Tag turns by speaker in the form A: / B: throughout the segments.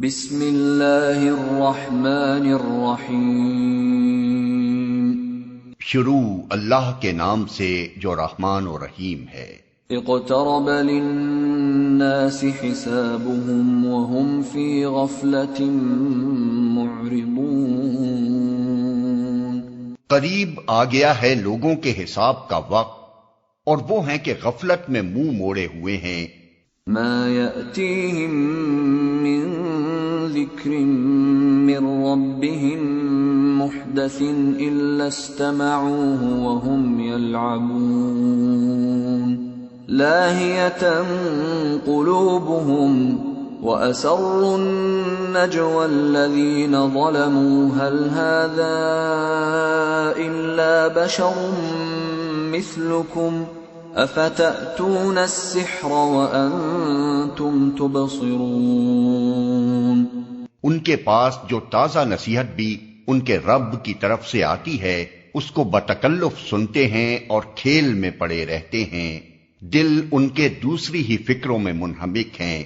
A: بسم اللہ الرحمن الرحیم۔
B: شروع اللہ کے نام سے جو رحمان و رحیم ہے۔
A: اقترب للناس حسابهم وهم في غفلة معرضون۔
B: قریب آ گیا ہے لوگوں کے حساب کا وقت اور وہ ہیں کہ غفلت میں منہ موڑے ہوئے ہیں۔
A: ما يأتيهم من ذکر من ربهم محدث إلا استمعوه وهم يلعبون لاهية قلوبهم وأسروا النجوى الذين ظلموا هل هذا إلا بشر مثلكم افتأتون السحر وانتم تبصرون۔
B: ان کے پاس جو تازہ نصیحت بھی ان کے رب کی طرف سے آتی ہے اس کو بتکلف سنتے ہیں اور کھیل میں پڑے رہتے ہیں، دل ان کے دوسری ہی فکروں میں منہمک ہیں،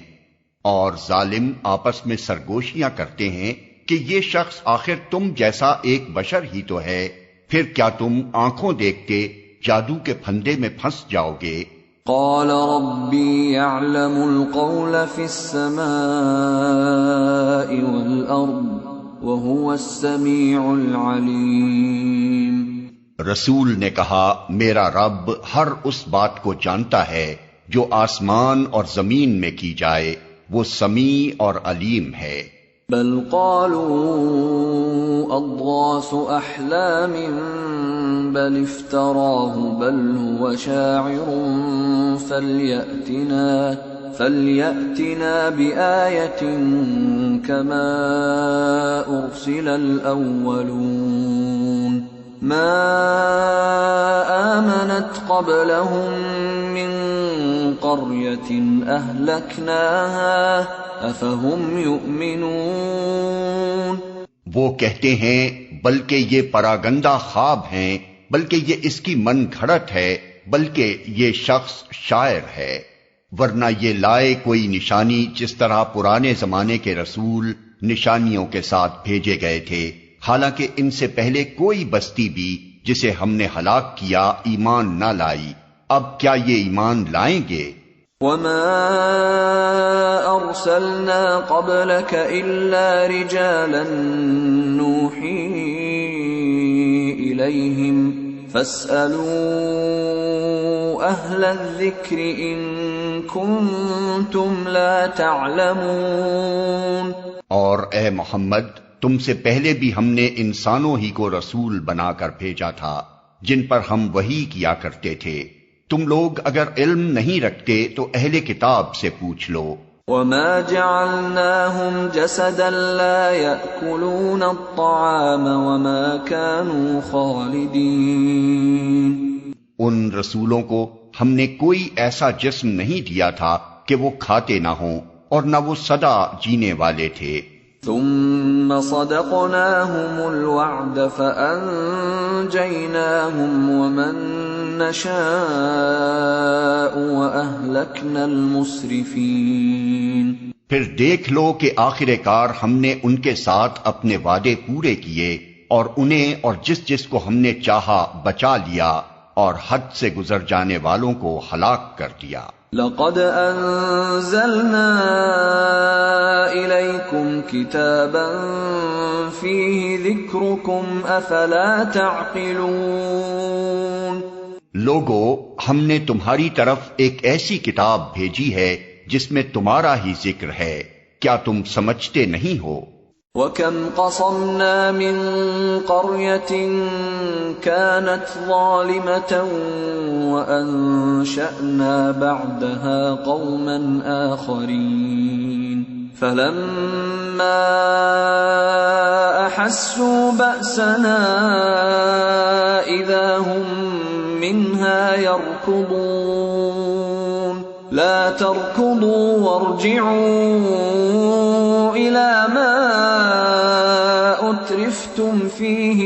B: اور ظالم آپس میں سرگوشیاں کرتے ہیں کہ یہ شخص آخر تم جیسا ایک بشر ہی تو ہے، پھر کیا تم آنکھوں دیکھتے جادو کے پھندے میں پھنس جاؤ گے۔
A: قال ربی یعلم القول فی السماء والارض وهو السمیع العلیم۔
B: رسول نے کہا میرا رب ہر اس بات کو جانتا ہے جو آسمان اور زمین میں کی جائے، وہ سمیع اور علیم ہے۔
A: بل قالوا اضغاث احلام بل افتراه بل هو شاعر فليأتنا بآية كما أرسل الأولون ما آمنت قبلهم من قرية أهلكناها أفهم يؤمنون۔
B: وہ کہتے ہیں بلکہ یہ پراگندہ خواب ہیں، بلکہ یہ اس کی من گھڑت ہے، بلکہ یہ شخص شاعر ہے، ورنہ یہ لائے کوئی نشانی جس طرح پرانے زمانے کے رسول نشانیوں کے ساتھ بھیجے گئے تھے، حالانکہ ان سے پہلے کوئی بستی بھی جسے ہم نے ہلاک کیا ایمان نہ لائی، اب کیا یہ ایمان لائیں گے؟
A: وما ارسلنا قبلك الا رجالا نوحي اليهم فاسالوا اهل الذكر ان كنتم لا تعلمون۔
B: اور اے محمد تم سے پہلے بھی ہم نے انسانوں ہی کو رسول بنا کر بھیجا تھا جن پر ہم وحی کیا کرتے تھے، تم لوگ اگر علم نہیں رکھتے تو اہل کتاب سے پوچھ لو۔
A: وما جعلناهم جسدا لا يأكلون الطعام وما كانوا خالدين۔
B: ان رسولوں کو ہم نے کوئی ایسا جسم نہیں دیا تھا کہ وہ کھاتے نہ ہوں اور نہ وہ سدا جینے والے تھے۔
A: ثم صدقناهم الوعد فأنجيناهم ومن نشاء وأهلكنا المسرفين۔
B: پھر دیکھ لو کہ آخر کار ہم نے ان کے ساتھ اپنے وعدے پورے کیے اور انہیں اور جس جس کو ہم نے چاہا بچا لیا اور حد سے گزر جانے والوں کو ہلاک کر دیا۔
A: لقد انزلنا الیکم کتابا فیہ ذکرکم افلا تعقلون۔
B: لوگو ہم نے تمہاری طرف ایک ایسی کتاب بھیجی ہے جس میں تمہارا ہی ذکر ہے، کیا تم سمجھتے نہیں ہو؟
A: وَكَمْ قَصَمْنَا مِنْ قَرْيَةٍ كَانَتْ ظَالِمَةً وَأَنشَأْنَا بَعْدَهَا قَوْمًا آخَرِينَ فَلَمَّا أَحَسُّوا بَأْسَنَا إِذَا هُمْ مِنْهَا يَرْكُضُونَ لَا تَرْكُضُوا وَارْجِعُوا إِلَى مَا أُتْرِفْتُمْ فِيهِ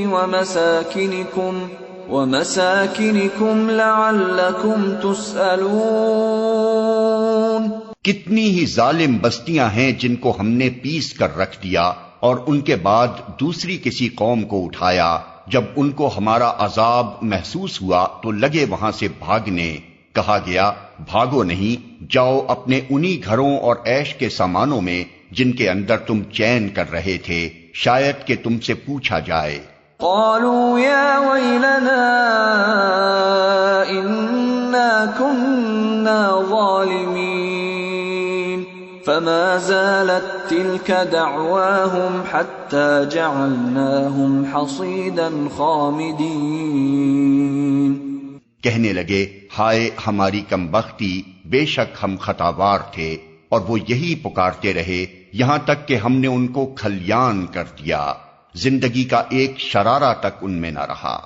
A: وَمَسَاكِنِكُمْ لَعَلَّكُمْ تُسْأَلُونَ۔
B: کتنی ہی ظالم بستیاں ہیں جن کو ہم نے پیس کر رکھ دیا اور ان کے بعد دوسری کسی قوم کو اٹھایا، جب ان کو ہمارا عذاب محسوس ہوا تو لگے وہاں سے بھاگنے، کہا گیا بھاگو نہیں، جاؤ اپنے انہی گھروں اور عیش کے سامانوں میں جن کے اندر تم چین کر رہے تھے، شاید کہ تم سے پوچھا جائے۔
A: قالوا يا ويلنا إنا كنا ظالمين فما زالت تلك دعواهم حتى جعلناهم حصيدا خامدين۔
B: کہنے لگے ہائے ہماری کمبختی، بے شک ہم خطاوار تھے، اور وہ یہی پکارتے رہے یہاں تک کہ ہم نے ان کو کھلیان کر دیا، زندگی کا ایک شرارہ تک ان میں نہ رہا۔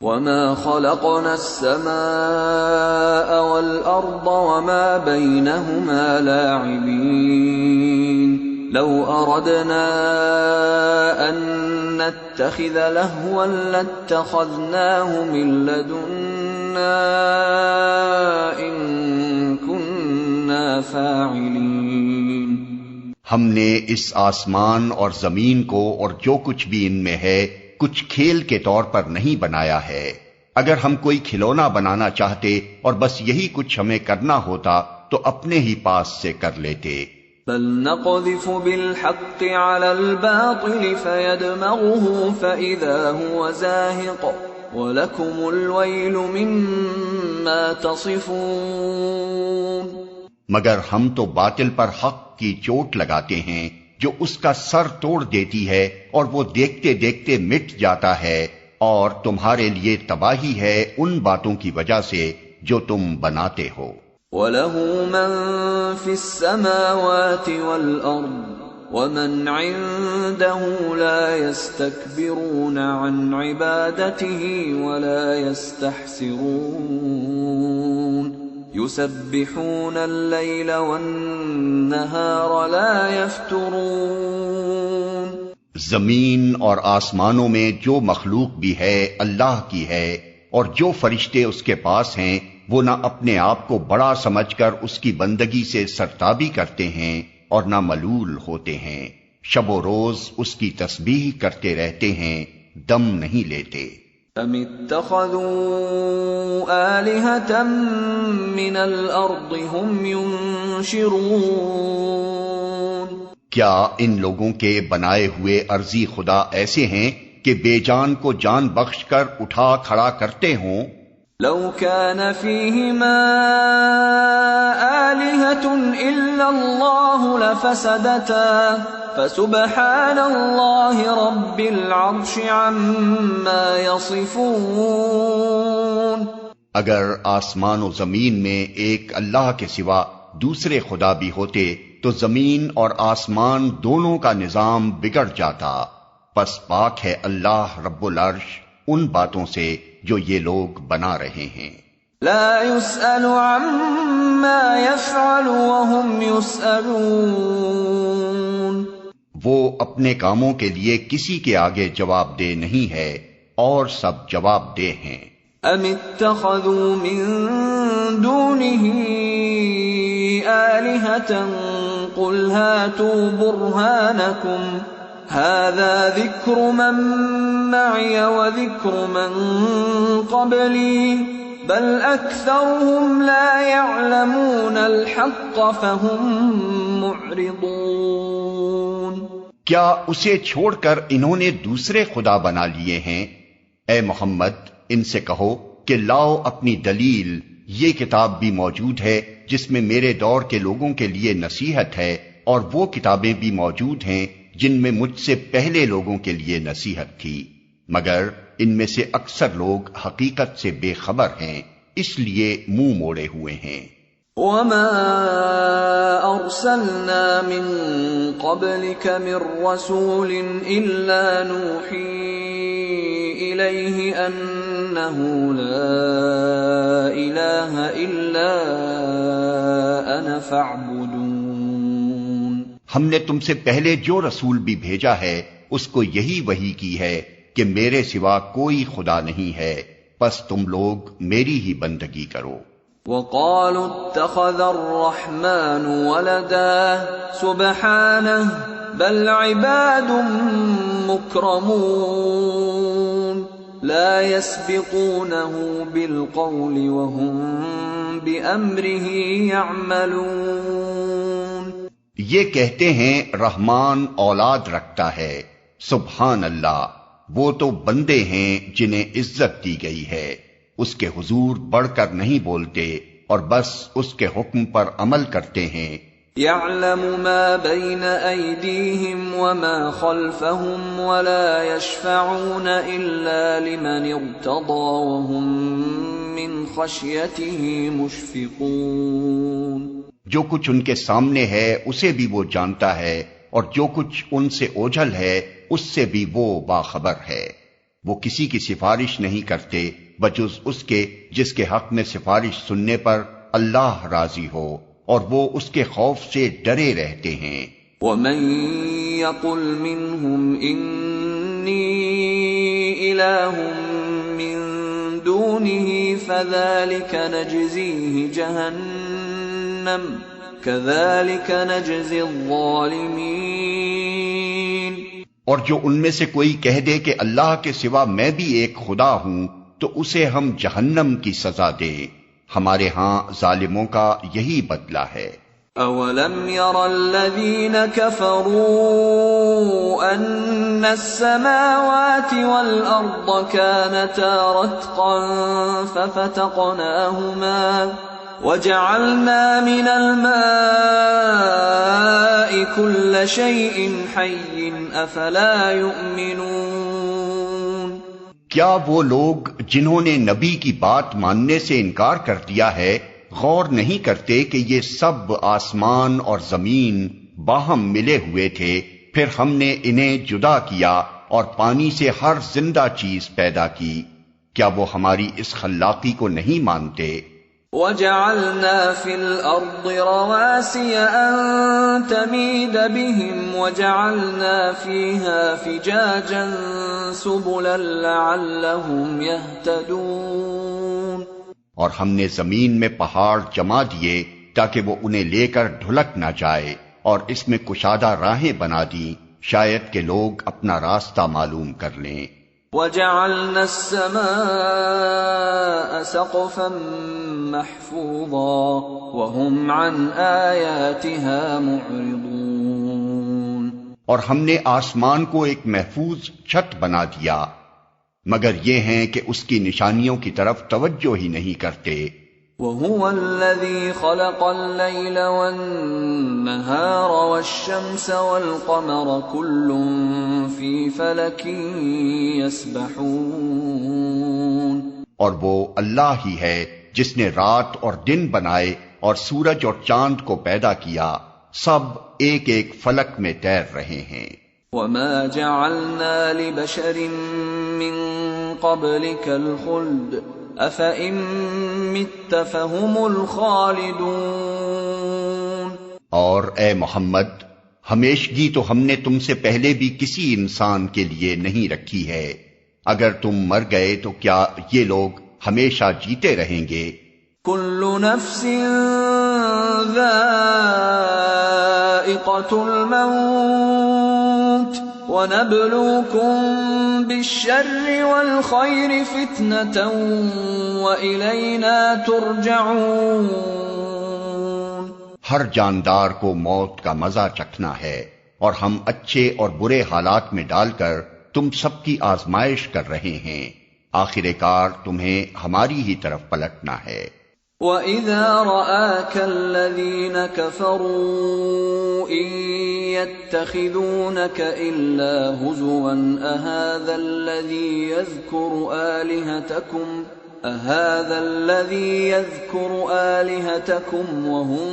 A: وما خلقنا السماء والأرض وما بينهما لاعبين لو أردنا أن نتخذ لهوا لاتخذناه من لدنا إن كنا فاعلين۔
B: ہم نے اس آسمان اور زمین کو اور جو کچھ بھی ان میں ہے کچھ کھیل کے طور پر نہیں بنایا ہے، اگر ہم کوئی کھلونا بنانا چاہتے اور بس یہی کچھ ہمیں کرنا ہوتا تو اپنے ہی پاس سے کر لیتے۔
A: بل نقذف بالحق على الباطل فيدمغه فإذا هو زاهق ولكم الويل مما تصفون۔
B: مگر ہم تو باطل پر حق کی چوٹ لگاتے ہیں جو اس کا سر توڑ دیتی ہے اور وہ دیکھتے دیکھتے مٹ جاتا ہے، اور تمہارے لیے تباہی ہے ان باتوں کی وجہ سے جو تم بناتے ہو۔
A: وَلَهُ مَن فِي السَّمَاوَاتِ وَالْأَرْضِ وَمَنْ عِندَهُ لَا يَسْتَكْبِرُونَ عَنْ عِبَادَتِهِ وَلَا يَسْتَحْسِرُونَ يُسَبِّحُونَ اللَّيْلَ وَالنَّهَارَ لَا يَفْتُرُونَ۔
B: زمین اور آسمانوں میں جو مخلوق بھی ہے اللہ کی ہے، اور جو فرشتے اس کے پاس ہیں وہ نہ اپنے آپ کو بڑا سمجھ کر اس کی بندگی سے سرتابی کرتے ہیں اور نہ ملول ہوتے ہیں، شب و روز اس کی تسبیح کرتے رہتے ہیں، دم نہیں لیتے۔
A: أَمِ اتَّخَذُوا آلِهَةً مِّنَ الْأَرْضِ هُمْ يُنشِرُونَ۔
B: کیا ان لوگوں کے بنائے ہوئے ارضی خدا ایسے ہیں کہ بے جان کو جان بخش کر اٹھا کھڑا کرتے ہوں؟
A: لو كان فيهما آلهة إلا الله لفسدتا فسبحان الله رب العرش عما يصفون۔
B: اگر آسمان و زمین میں ایک اللہ کے سوا دوسرے خدا بھی ہوتے تو زمین اور آسمان دونوں کا نظام بگڑ جاتا، پس پاک ہے اللہ رب العرش ان باتوں سے جو یہ لوگ بنا رہے ہیں۔
A: لا يسأل عما يفعل وهم يسألون۔
B: وہ اپنے کاموں کے لیے کسی کے آگے جواب دہ نہیں ہے اور سب جواب دہ ہیں۔
A: ام اتخذوا من دونه آلهة قل هاتوا برهانكم هذا ذكر من معي وذكر من قبلي بل أكثرهم لا يعلمون الحق فهم معرضون۔
B: کیا اسے چھوڑ کر انہوں نے دوسرے خدا بنا لیے ہیں؟ اے محمد ان سے کہو کہ لاؤ اپنی دلیل، یہ کتاب بھی موجود ہے جس میں میرے دور کے لوگوں کے لیے نصیحت ہے، اور وہ کتابیں بھی موجود ہیں جن میں مجھ سے پہلے لوگوں کے لیے نصیحت تھی، مگر ان میں سے اکثر لوگ حقیقت سے بے خبر ہیں، اس لیے منہ موڑے ہوئے ہیں۔
A: وما ارسلنا من قبلك من رسول الا نوحي اليه انه لا اله الا انا فاعبدون۔
B: ہم نے تم سے پہلے جو رسول بھی بھیجا ہے اس کو یہی وحی کی ہے کہ میرے سوا کوئی خدا نہیں ہے، پس تم لوگ میری ہی بندگی کرو۔
A: وقالوا اتخذ الرحمن ولدا سبحانه بل عباد مكرمون لا يسبقونه بالقول وهم بأمره يعملون۔
B: یہ کہتے ہیں رحمان اولاد رکھتا ہے، سبحان اللہ، وہ تو بندے ہیں جنہیں عزت دی گئی ہے، اس کے حضور بڑھ کر نہیں بولتے اور بس اس کے حکم پر عمل کرتے ہیں۔
A: يعلم ما بين أيديهم وما خلفهم ولا يشفعون إلا لمن ارتضى وهم من خشيته مشفقون۔
B: جو کچھ ان کے سامنے ہے اسے بھی وہ جانتا ہے، اور جو کچھ ان سے اوجھل ہے اس سے بھی وہ باخبر ہے۔ وہ کسی کی سفارش نہیں کرتے بجز اس کے جس کے حق میں سفارش سننے پر اللہ راضی ہو، اور وہ اس کے خوف سے ڈرے رہتے ہیں۔
A: وَمَن يَقُلْ مِنْهُمْ إِنِّي إِلَٰهٌ مِّن دُونِهِ فَذَلِكَ نَجْزِيهِ جَهَنَّمَ كَذَلِكَ نَجْزِي الظَّالِمِينَ۔
B: اور جو ان میں سے کوئی کہہ دے کہ اللہ کے سوا میں بھی ایک خدا ہوں تو اسے ہم جہنم کی سزا دے، ہمارے ہاں ظالموں کا یہی بدلہ ہے۔
A: اولم ير الذين كفروا ان السماوات والارض كانتا رتقا ففتقناهما وجعلنا من الماء كل شيء حي افلا يؤمنون۔
B: کیا وہ لوگ جنہوں نے نبی کی بات ماننے سے انکار کر دیا ہے غور نہیں کرتے کہ یہ سب آسمان اور زمین باہم ملے ہوئے تھے، پھر ہم نے انہیں جدا کیا اور پانی سے ہر زندہ چیز پیدا کی، کیا وہ ہماری اس خلاقی کو نہیں مانتے؟
A: وَجَعَلْنَا فِي الْأَرْضِ رَوَاسِيَ أَن تَمِيدَ بِهِمْ وَجَعَلْنَا فِيهَا فِجَاجًا سُبُلًا لَعَلَّهُمْ يَهْتَدُونَ۔
B: اور ہم نے زمین میں پہاڑ جما دیے تاکہ وہ انہیں لے کر ڈھلک نہ جائے، اور اس میں کشادہ راہیں بنا دی شاید کہ لوگ اپنا راستہ معلوم کر لیں۔
A: وَجَعَلْنَا السَّمَاءَ سَقْفًا مَحْفُوظًا وَهُمْ عَنْ آيَاتِهَا مُعْرِضُونَ۔
B: اور ہم نے آسمان کو ایک محفوظ چھت بنا دیا، مگر یہ ہیں کہ اس کی نشانیوں کی طرف توجہ ہی نہیں کرتے۔
A: وَهُوَ الَّذِي خَلَقَ اللَّيْلَ وَالنَّهَارَ وَالشَّمْسَ وَالْقَمَرَ كُلٌّ فِي فَلَكٍ يَسْبَحُونَ۔
B: اور وہ اللہ ہی ہے جس نے رات اور دن بنائے اور سورج اور چاند کو پیدا کیا، سب ایک ایک فلک میں تیر رہے ہیں۔
A: وَمَا جَعَلْنَا لِبَشَرٍ مِّن قَبْلِكَ الْخُلْدَ أَفَإِن مِّتَّ فَهُمُ الْخَالِدُونَ۔
B: اور اے محمد، ہمیشگی تو ہم نے تم سے پہلے بھی کسی انسان کے لیے نہیں رکھی ہے، اگر تم مر گئے تو کیا یہ لوگ ہمیشہ جیتے رہیں گے؟
A: كُلُّ نَفْسٍ ذَائِقَةُ الْمَوْتِ وَنَبْلُوكُم بِالشَّرِّ وَالْخَيْرِ فِتْنَةً وَإِلَيْنَا تُرْجَعُونَ۔
B: ہر جاندار کو موت کا مزہ چکھنا ہے، اور ہم اچھے اور برے حالات میں ڈال کر تم سب کی آزمائش کر رہے ہیں، آخر کار تمہیں ہماری ہی طرف پلٹنا ہے۔
A: وَإِذَا رَآكَ الَّذِينَ كَفَرُوا إِن يَتَّخِذُونَكَ إِلَّا هُزُوًا أَهَذَا الَّذِي يَذْكُرُ آلِهَتَكُمْ وَهُمْ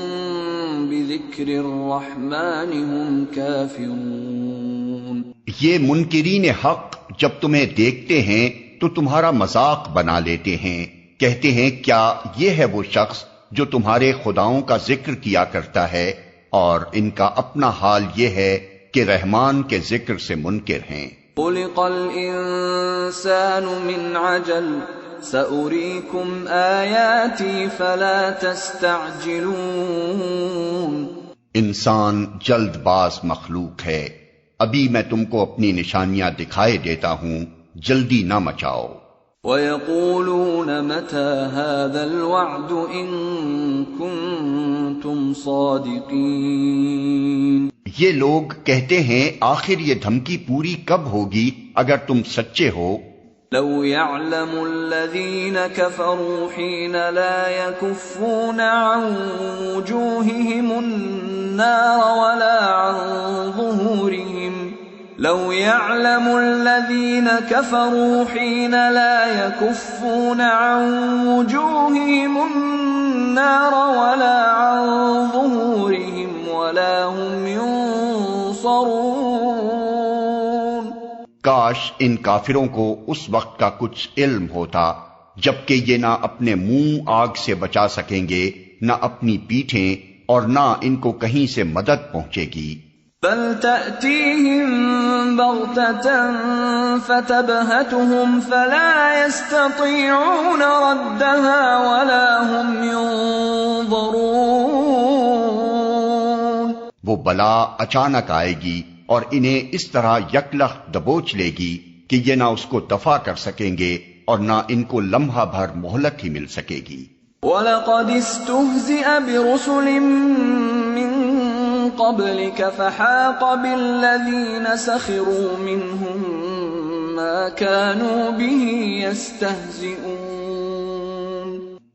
A: بِذِكْرِ الرَّحْمَنِ هُمْ كَافِرُونَ۔
B: یہ منکرین حق جب تمہیں دیکھتے ہیں تو تمہارا مذاق بنا لیتے ہیں، کہتے ہیں کیا یہ ہے وہ شخص جو تمہارے خداؤں کا ذکر کیا کرتا ہے، اور ان کا اپنا حال یہ ہے کہ رحمان کے ذکر سے منکر ہیں۔
A: خُلِقَ الْإِنسَانُ مِنْ عَجَلٍ سأريكم آياتي فلا تستعجلون.
B: انسان جلد باز مخلوق ہے، ابھی میں تم کو اپنی نشانیاں دکھائے دیتا ہوں، جلدی نہ مچاؤ.
A: وَيَقُولُونَ مَتَى هَذَا الْوَعْدُ إِن كُنتُمْ صَادِقِينَ.
B: یہ لوگ کہتے ہیں آخر یہ دھمکی پوری کب ہوگی اگر تم سچے ہو.
A: لو يعلم الذين كفروا حين لا يكفون عن وجوههم النار ولا عن ظهورهم. لو يعلم الذين كفروا حين لا يكفون عن وجوههم النار ولا عن ظهورهم ولا هم ينصرون.
B: کاش ان کافروں کو اس وقت کا کچھ علم ہوتا جبکہ یہ نہ اپنے منہ آگ سے بچا سکیں گے، نہ اپنی پیٹھیں، اور نہ ان کو کہیں سے مدد پہنچے گی.
A: بل تأتيهم بغتة فتبهتهم فلا يستطيعون ردها ولا هم ينظرون.
B: وہ بلا اچانک آئے گی اور انہیں اس طرح یکلخت دبوچ لے گی کہ یہ نہ اس کو دفع کر سکیں گے اور نہ ان کو لمحہ بھر مہلت ہی مل سکے گی.
A: وَلَقَدِ اسْتُهْزِئَ بِرُسُلٍ مِّن قَبْلِكَ فَحَاقَ بِالَّذِينَ سَخِرُوا مِنْهُمْ مَا كَانُوا بِهِ يَسْتَهْزِئُونَ.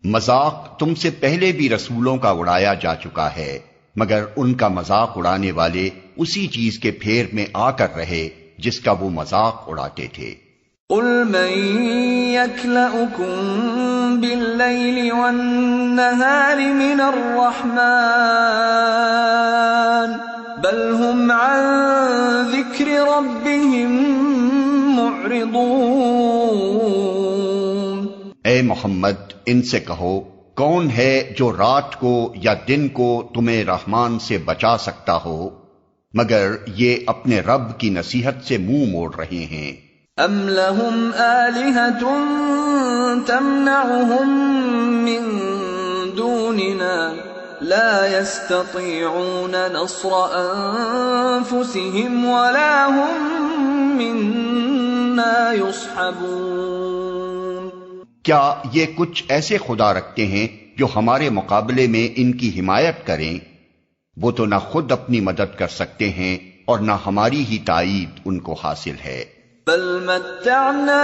B: مذاق تم سے پہلے بھی رسولوں کا اڑایا جا چکا ہے، مگر ان کا مذاق اڑانے والے اسی چیز کے پھیر میں آ کر رہے جس کا وہ مذاق اڑاتے تھے.
A: قُلْ مَن يَكْلَؤُكُم بِاللَّيْلِ وَالنَّهَارِ مِنَ الرَّحْمَٰنِ بَلْ هُمْ عَن ذِكْرِ رَبِّهِم مُّعْرِضُونَ.
B: اے محمد ان سے کہو، کون ہے جو رات کو یا دن کو تمہیں رحمان سے بچا سکتا ہو، مگر یہ اپنے رب کی نصیحت سے منہ موڑ رہے ہیں.
A: ام لهم آلهة تمنعهم من دوننا لا يستطيعون نصر انفسهم ولا هم منا يصحبون.
B: کیا یہ کچھ ایسے خدا رکھتے ہیں جو ہمارے مقابلے میں ان کی حمایت کریں؟ وہ تو نہ خود اپنی مدد کر سکتے ہیں اور نہ ہماری ہی تائید ان کو حاصل ہے.
A: بل متعنا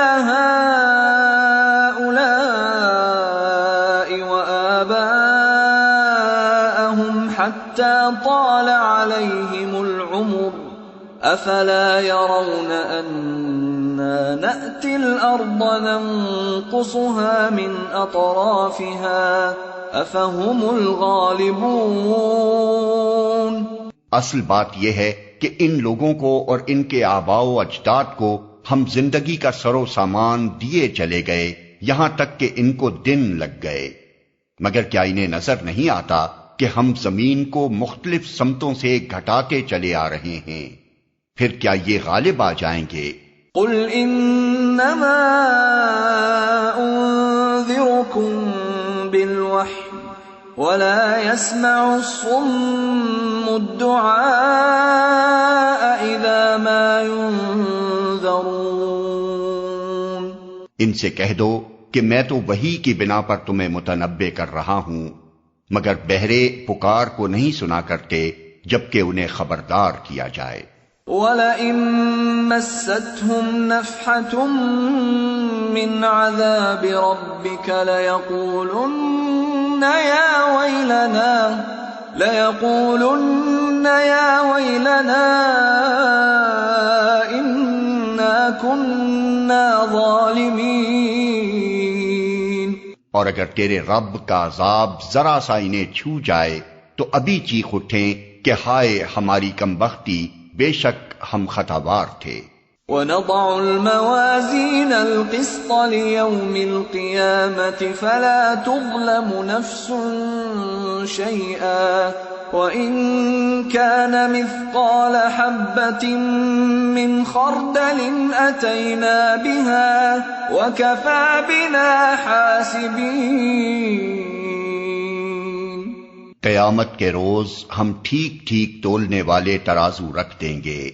A: هؤلاء وآباءهم حتى طال عليهم العمر أفلا يرون أنا نأتي الأرض ننقصها من أطرافها أفهم الغالبون.
B: اصل بات یہ ہے کہ ان لوگوں کو اور ان کے آباء و اجداد کو ہم زندگی کا سر و سامان دیے چلے گئے یہاں تک کہ ان کو دن لگ گئے، مگر کیا انہیں نظر نہیں آتا کہ ہم زمین کو مختلف سمتوں سے گھٹاتے چلے آ رہے ہیں؟ پھر کیا یہ غالب آ جائیں گے؟
A: قل انما انذركم بالوحی ولا يسمع الصم الدعاء اذا ما ينذرون.
B: ان سے کہہ دو کہ میں تو وحی کی بنا پر تمہیں متنبع کر رہا ہوں، مگر بہرے پکار کو نہیں سنا کرتے جبکہ انہیں خبردار کیا جائے.
A: وَلَئِن مَّسَّتْهُمْ نَفْحَةٌ مِّنْ عَذَابِ رَبِّكَ لَيَقُولُنَّ يَا وَيْلَنَا إِنَّا كُنَّا ظَالِمِينَ.
B: اور اگر تیرے رب کا عذاب ذرا سا انہیں چھو جائے تو ابھی چیخ اٹھیں کہ ہائے ہماری کمبختی، بے شک ہم خطاوار تھے.
A: وَنَضَعُ الْمَوَازِينَ الْقِسْطَ لِيَوْمِ الْقِيَامَةِ فَلَا تُظْلَمُ نَفْسٌ شَيْئًا وَإِن كَانَ مِثْقَالَ حَبَّةٍ مِّنْ خَرْدَلٍ أَتَيْنَا بِهَا وَكَفَى بِنَا حَاسِبِينَ۔
B: قیامت کے روز ہم ٹھیک ٹھیک تولنے والے ترازو رکھ دیں گے،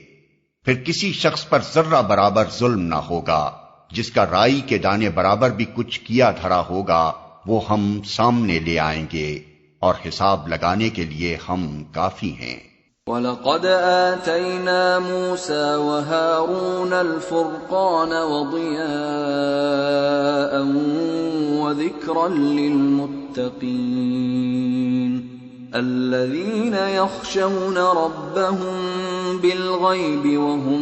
B: پھر کسی شخص پر ذرہ برابر ظلم نہ ہوگا، جس کا رائی کے دانے برابر بھی کچھ کیا دھرا ہوگا وہ ہم سامنے لے آئیں گے، اور حساب لگانے کے لیے ہم کافی ہیں۔
A: وَلَقَدْ آتَيْنَا مُوسَى وَهَارُونَ الْفُرْقَانَ وَضِيَاءً وَذِكْرًا لِّلْمُتَّقِينَ الَّذِينَ يَخْشَوْنَ رَبَّهُم بِالْغَيْبِ وَهُم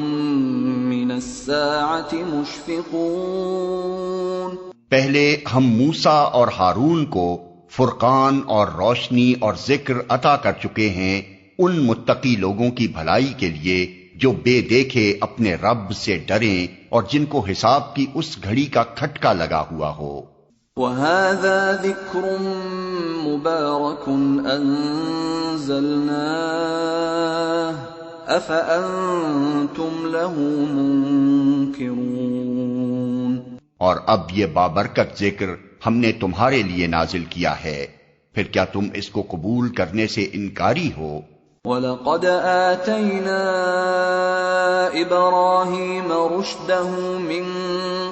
A: مِّنَ السَّاعَةِ مُشْفِقُونَ۔
B: پہلے ہم موسیٰ اور ہارون کو فرقان اور روشنی اور ذکر عطا کر چکے ہیں ان متقی لوگوں کی بھلائی کے لیے جو بے دیکھے اپنے رب سے ڈریں اور جن کو حساب کی اس گھڑی کا کھٹکا لگا ہوا ہو۔
A: وَهَذَا ذِكْرٌ مُبَارَكٌ أَنزَلْنَاهُ أَفَأَنتُمْ لَهُ مُنكِرُونَ۔
B: اور اب یہ بابرکت ذکر ہم نے تمہارے لیے نازل کیا ہے، پھر کیا تم اس کو قبول کرنے سے انکاری ہو؟
A: وَلَقَدْ آتَيْنَا إِبْرَاهِيمَ رُشْدَهُ مِن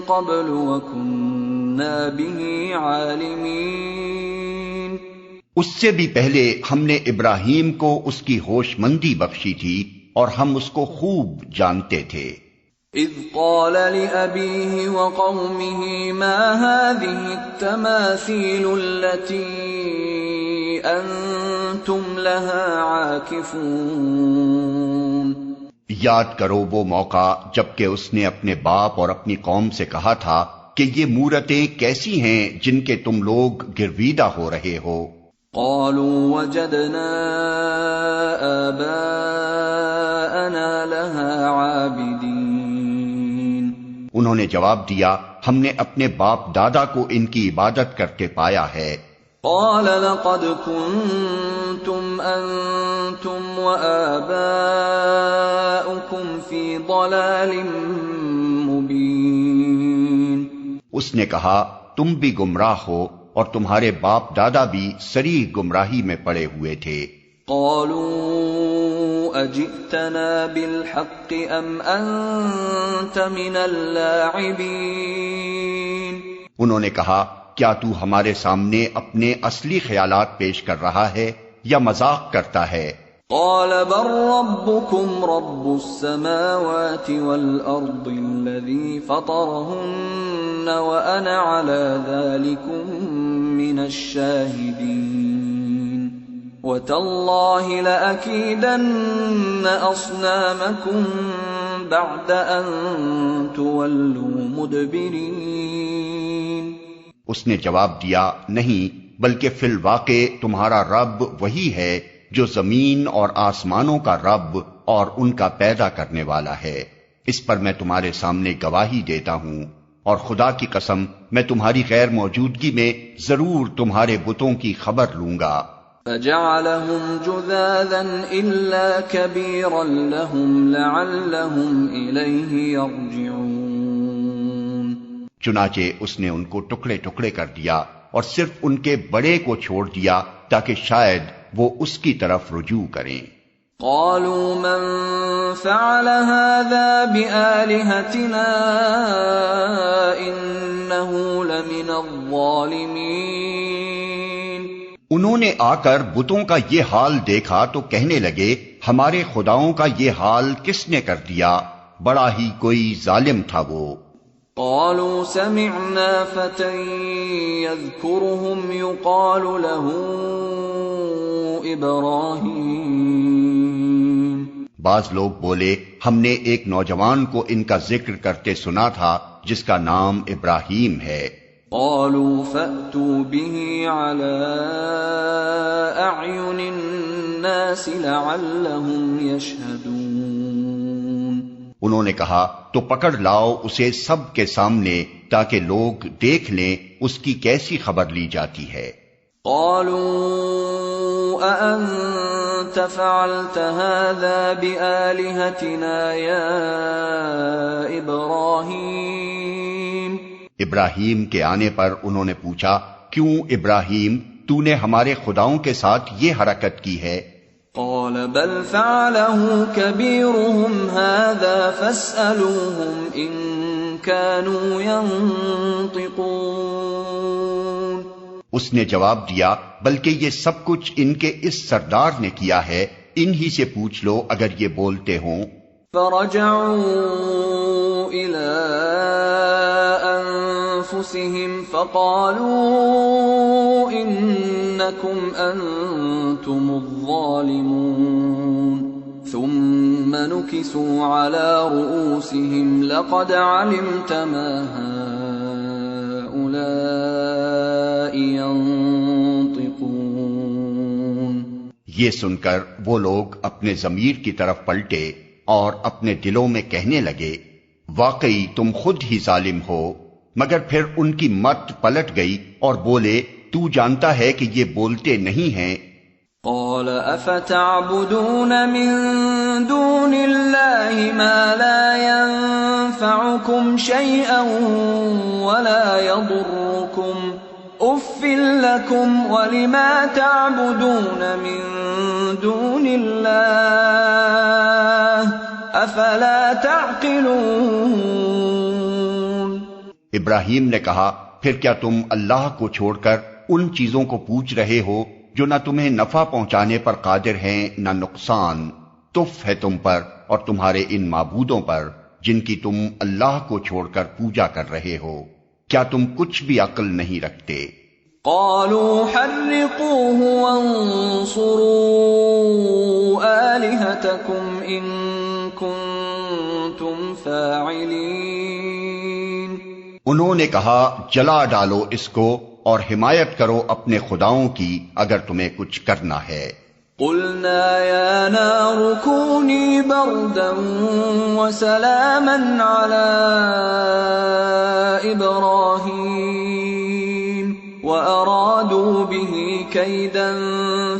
A: قَبْلُ وَكُنَّا بِهِ عَالِمِينَ۔
B: اس سے بھی پہلے ہم نے ابراہیم کو اس کی ہوش مندی بخشی تھی اور ہم اس کو خوب جانتے تھے۔
A: اذ قال لأبيه وقومه ما هذه التماثيل التي أنتم لها عاكفون۔
B: یاد کرو وہ موقع جبکہ اس نے اپنے باپ اور اپنی قوم سے کہا تھا کہ یہ مورتیں کیسی ہیں جن کے تم لوگ گرویدہ ہو رہے ہو۔
A: قالوا وجدنا آباءنا لها عابدين۔
B: انہوں نے جواب دیا ہم نے اپنے باپ دادا کو ان کی عبادت کرتے پایا ہے۔
A: قال لقد كنتم أنتم وآباؤكم في ضلال مبين۔
B: اس نے کہا تم بھی گمراہ ہو اور تمہارے باپ دادا بھی صریح گمراہی میں پڑے ہوئے تھے۔
A: قالوا اجئتنا بالحق ام انت من اللاعبین۔
B: انہوں نے کہا کیا تو ہمارے سامنے اپنے اصلی خیالات پیش کر رہا ہے یا مذاق کرتا ہے؟
A: قال بل ربكم رب السماوات والارض الذي فطرهن وانا على ذلكم من الشاهدين وتالله لأكيدن أصنامكم بعد أن تولوا مدبرين۔
B: اس نے جواب دیا نہیں بلکہ فی الواقع تمہارا رب وہی ہے جو زمین اور آسمانوں کا رب اور ان کا پیدا کرنے والا ہے، اس پر میں تمہارے سامنے گواہی دیتا ہوں، اور خدا کی قسم میں تمہاری غیر موجودگی میں ضرور تمہارے بتوں کی خبر لوں گا۔
A: فجعلهم جذاذا إلا كبيرا لهم لعلهم إليه يرجعون۔
B: چنانچہ اس نے ان کو ٹکڑے ٹکڑے کر دیا اور صرف ان کے بڑے کو چھوڑ دیا تاکہ شاید وہ اس کی طرف رجوع کریں۔
A: قالوا من فعل هذا بآلهتنا إنه لمن الظالمين۔
B: انہوں نے آ کر بتوں کا یہ حال دیکھا تو کہنے لگے ہمارے خداؤں کا یہ حال کس نے کر دیا، بڑا ہی کوئی ظالم تھا وہ۔
A: قالوا سمعنا فتى يذكرهم يقال له ابراہیم۔
B: بعض لوگ بولے ہم نے ایک نوجوان کو ان کا ذکر کرتے سنا تھا جس کا نام ابراہیم ہے۔
A: قالوا فأتوا به على أعين الناس لعلهم يشهدون۔
B: انہوں نے کہا تو پکڑ لاؤ اسے سب کے سامنے تاکہ لوگ دیکھ لیں اس کی کیسی خبر لی جاتی ہے۔
A: قالوا أأنت فعلت هذا بآلهتنا يا إبراهيم؟
B: ابراہیم کے آنے پر انہوں نے پوچھا، کیوں ابراہیم تو نے ہمارے خداؤں کے ساتھ یہ حرکت کی ہے؟
A: قال بل فعله كبيرهم هذا فاسألوهم إن كانوا ينطقون۔
B: اس نے جواب دیا، بلکہ یہ سب کچھ ان کے اس سردار نے کیا ہے، انہی سے پوچھ لو اگر یہ بولتے ہوں۔
A: فرجعوا إلى أنفسهم فقالوا إنكم أنتم الظالمون ثم نكسوا على رؤوسهم لقد علمت ما هؤلاء ينطقون۔
B: یہ سن کر وہ لوگ اپنے ضمیر کی طرف پلٹے اور اپنے دلوں میں کہنے لگے، واقعی تم خود ہی ظالم ہو۔ مگر پھر ان کی مت پلٹ گئی اور بولے، تو جانتا ہے کہ یہ بولتے نہیں ہیں۔
A: قال افتعبدون من دون الله ما لا ينفعكم شيئا ولا يضركم اف لكم ولما تعبدون من دون الله افلا تعقلون۔
B: ابراہیم نے کہا، پھر کیا تم اللہ کو چھوڑ کر ان چیزوں کو پوچھ رہے ہو جو نہ تمہیں نفع پہنچانے پر قادر ہیں نہ نقصان؟ تف ہے تم پر اور تمہارے ان معبودوں پر جن کی تم اللہ کو چھوڑ کر پوجا کر رہے ہو، کیا تم کچھ بھی عقل نہیں رکھتے؟
A: قالوا حرقوه وانصروا آلهتكم إن كنتم فاعلين۔
B: انہوں نے کہا، جلا ڈالو اس کو اور حمایت کرو اپنے خداؤں کی اگر تمہیں کچھ کرنا ہے۔
A: قلنا يا نار كوني بردا وسلاما على إبراهيم وأرادوا به كيدا